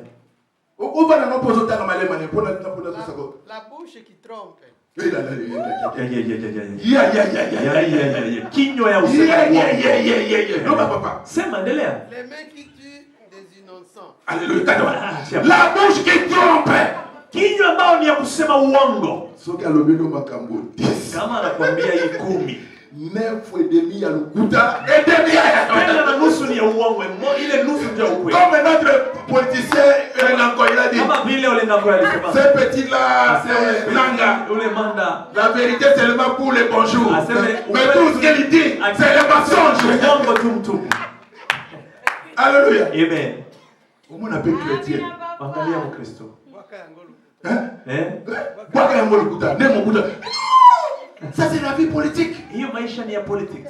Uba na nopozo tanga male male pona sako. La bouche qui trompe. Kinywa ya usema. Papa. Sema endelea. Les mains qui tuent des innocents. Alléluia. La bouche qui trompe. Kinywa ambao ni ya kusema uongo. Soki alobelo makambo. Kama anakuambia hii 10. 9,5 ya lukuta et demi ya na nusu ni ya uongo. Ile nusu ndio ukweli. Comme notre politicien il a dit Ces petits-là, c'est Nanga. La vérité seulement pour les bonjours. Mais tout ce qu'il dit, c'est le mensonge. Alléluia. Amen. Au moins, on appelle chrétien. Angalia Mkristo. Ça, c'est la vie politique. Hiyo maisha ni ya politics.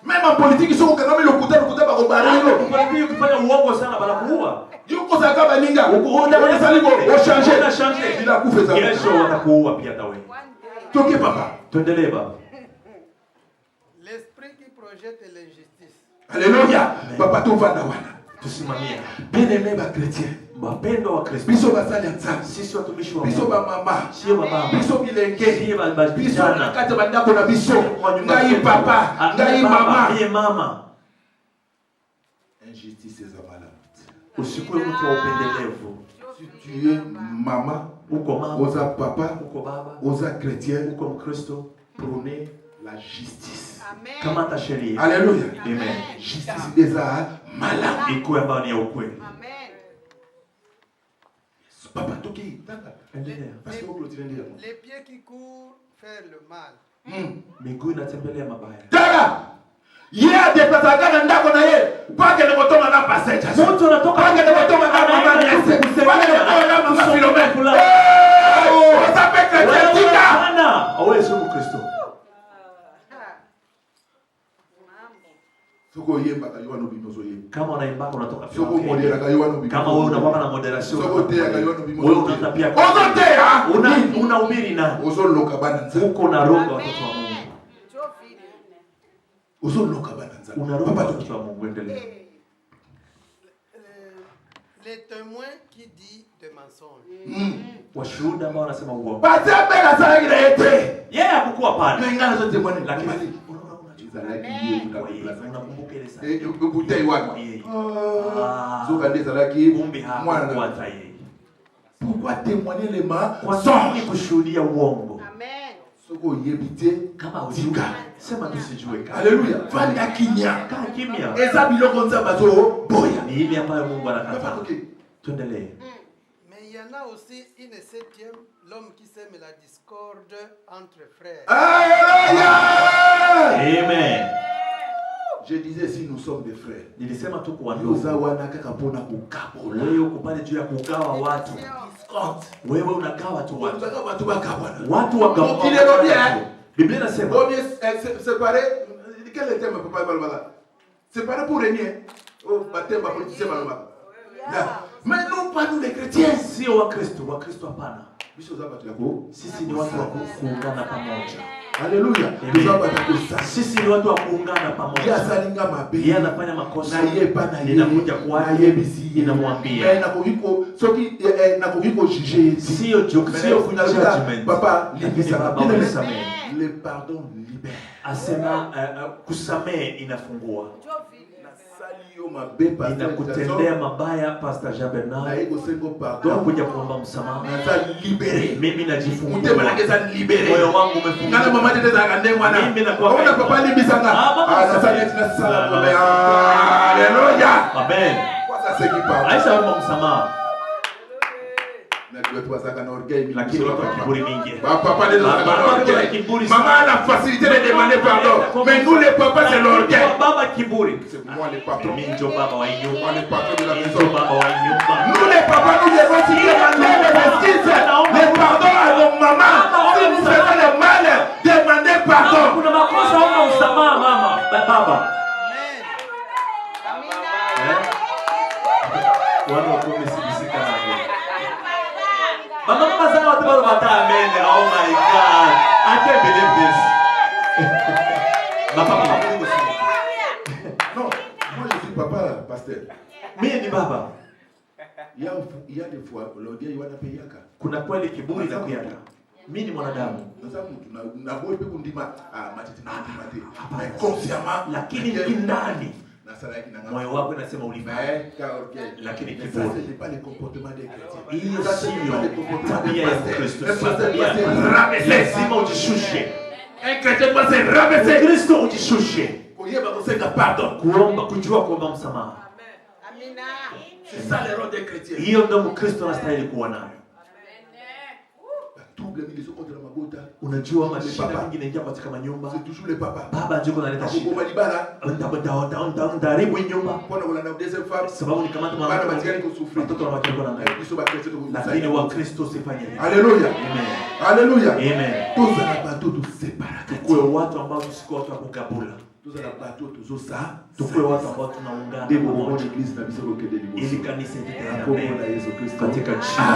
Même en politique, ils sont au Canada, le coup d'État, Politique ukifanya uongo sana banakuua. yuko za kama ninga. Au changer. Il a coupé ça. Kesho watakuua pia hata wewe. Toke papa. Tuendelee baba. L'esprit qui projette l'injustice. Alléluia. Papa tu vanda wana. Tusimamia. Bien-aimé ba chrétien. Mapendo wa Kristo. Biso basali ya nzambe. Sisi watumishi wa Biso ba mama. Sio baba. Biso bilenge. Sio baba. Biso nakata bandako na biso. Ngai papa. Ngai mama. Ngai mama. Injustice za malade. Usikuwe mtu wa upendelevu. Si tu es mama, uko mama, oza papa, uko baba, oza chrétien, uko Mkristo, prônez la justice. Amen. Kamata sheria. Alléluia. Amen. Justice des malades. Ikuwe ambayo ni ya ukweli. Amen. Papa toki. Les pieds qui courent faire le mal. Miguu inatembelea mabaya. Dada. Yeye depata na ndako na yeye. Pake ni motoma na passenger. Mtu anatoka pake ni motoma na mama Nese. Pake ni motoma na mama Philomena. Osape chrétien tika. Hana. Awe sio Mkristo. Soko yemba kaliwa no binozo yemba. Kama unaimba unatoka Soko modera kaliwa no binozo. Kama wewe unakuwa na moderation. Soko tea kaliwa no binozo. Wewe unaanza pia. Unahubiri nani? Uzoloka bana nzambe. Uko na roho watoto wa Mungu. Uzoloka bana nzambe. Una roho watoto wa Mungu, endelea. Les témoins qui dit des mensonges. Washuhuda ambao wanasema uongo. Bazembe na sala ile yote. Yeye hakukuwa pale. Mengana zote mwana Lakini unakumbuka ile sana. Butei wapi? Zoka ndiye salaki mwana hata yeye. Pourquoi témoigner les mains? Kwa sababu kushuhudia uongo. Amen. Soko yebite kama hujui sema tusijue. Haleluya. Fanya kimya. Kaa kimya. Eza biloko nzamba zo boya. Ni ile ambayo Mungu anakataa. Tuendelee. Mais il y en a aussi une septième, l'homme qui sème la discorde entre frères. Alléluia. Amen. Je disais si nous sommes des frères. Nilisema tu kwa ndugu. Yoza wana kaka pona kukabola. Wewe uko pale juu ya kugawa watu. Wewe unagawa tu watu. Unataka watu bakawana. Watu wagawa. Biblia inasema séparé. Quel est le thème papa balbala? Séparé pour régner. Oh, baptême ba politicien balbala. Mais non pas nous les chrétiens. Sio wa Kristo hapana. Sisi ni watu wa kuungana pamoja. Haleluya. Sisi ni watu wa kuungana pamoja. Yeye anafanya makosa. Na yeye pana ninakuja kwake. Ninamwambia. Na kuviko soki na kuviko juger. Sio judgment. Papa, le pardon libère. Asema kusamehe inafungua. Inakutendea mabaya Pastor Jabernal. Nakuja kuomba msamaha. Mimi najifungua. Moyo wangu umefunguka. Mimi nakuwa papa libisanga. Haleluya. Amen. Aisha omba msamaha. Lakini watu wa kiburi mingi. Maman a la facilité de demander pardon. Mais nous les papas c'est l'orgueil. Baba kiburi. C'est moi les patrons. Minjo baba wa nyumba. Moi les patrons de la maison. Baba wa nyumba. Nous les papas nous devons demander les pardons à nos mamans. Si nous faisons le mal, demandez pardon. Kuna makosa omba msamaha mama. Baba. Wana wakumisika na Mama sana watu bado amen. Oh my God. I can't believe this. Papa. Non, moi je suis papa, pasteur. Mimi ni baba. Il y a des fois l'orgueil wana peyaka. Kuna kweli kiburi na kuyaka. Mimi ni mwanadamu. Na boy pe kundima matete na matete. Mais consciemment lakini ndani moyo wako unasema ulifanya, lakini kiburi. Hiyo sio tabia ya Kristo. Lazima ujishushe. Kristo ujishushe. Kuomba, kujua kuomba msamaha. C'est ça le rôle des chrétiens. Hiyo ndio Mkristo anastahili kuwa nayo. Trouble mingi sio contre la mabota. Unajua mashida mingi inaingia katika manyumba. C'est toujours le papa. Baba ndio analeta shida. Kwa libala. Ndaribu nyumba. Mbona kuna na deuxième femme? Sababu ni kama bana matikani kusufri. Watoto wanachukua na ngapi? Hizo bakristo kusaidia. Lakini wa Kristo usifanye hivyo. Haleluya. Amen. Haleluya. Amen. Tous na bateau tous séparés. Kwa watu ambao tusikuwa watu wa kugabula. Tous na bateau tous ça. Tukue watu ambao tunaungana pamoja. Église na biso ko kede liboso. Ili kanisa litende na Yesu Kristo katika jina.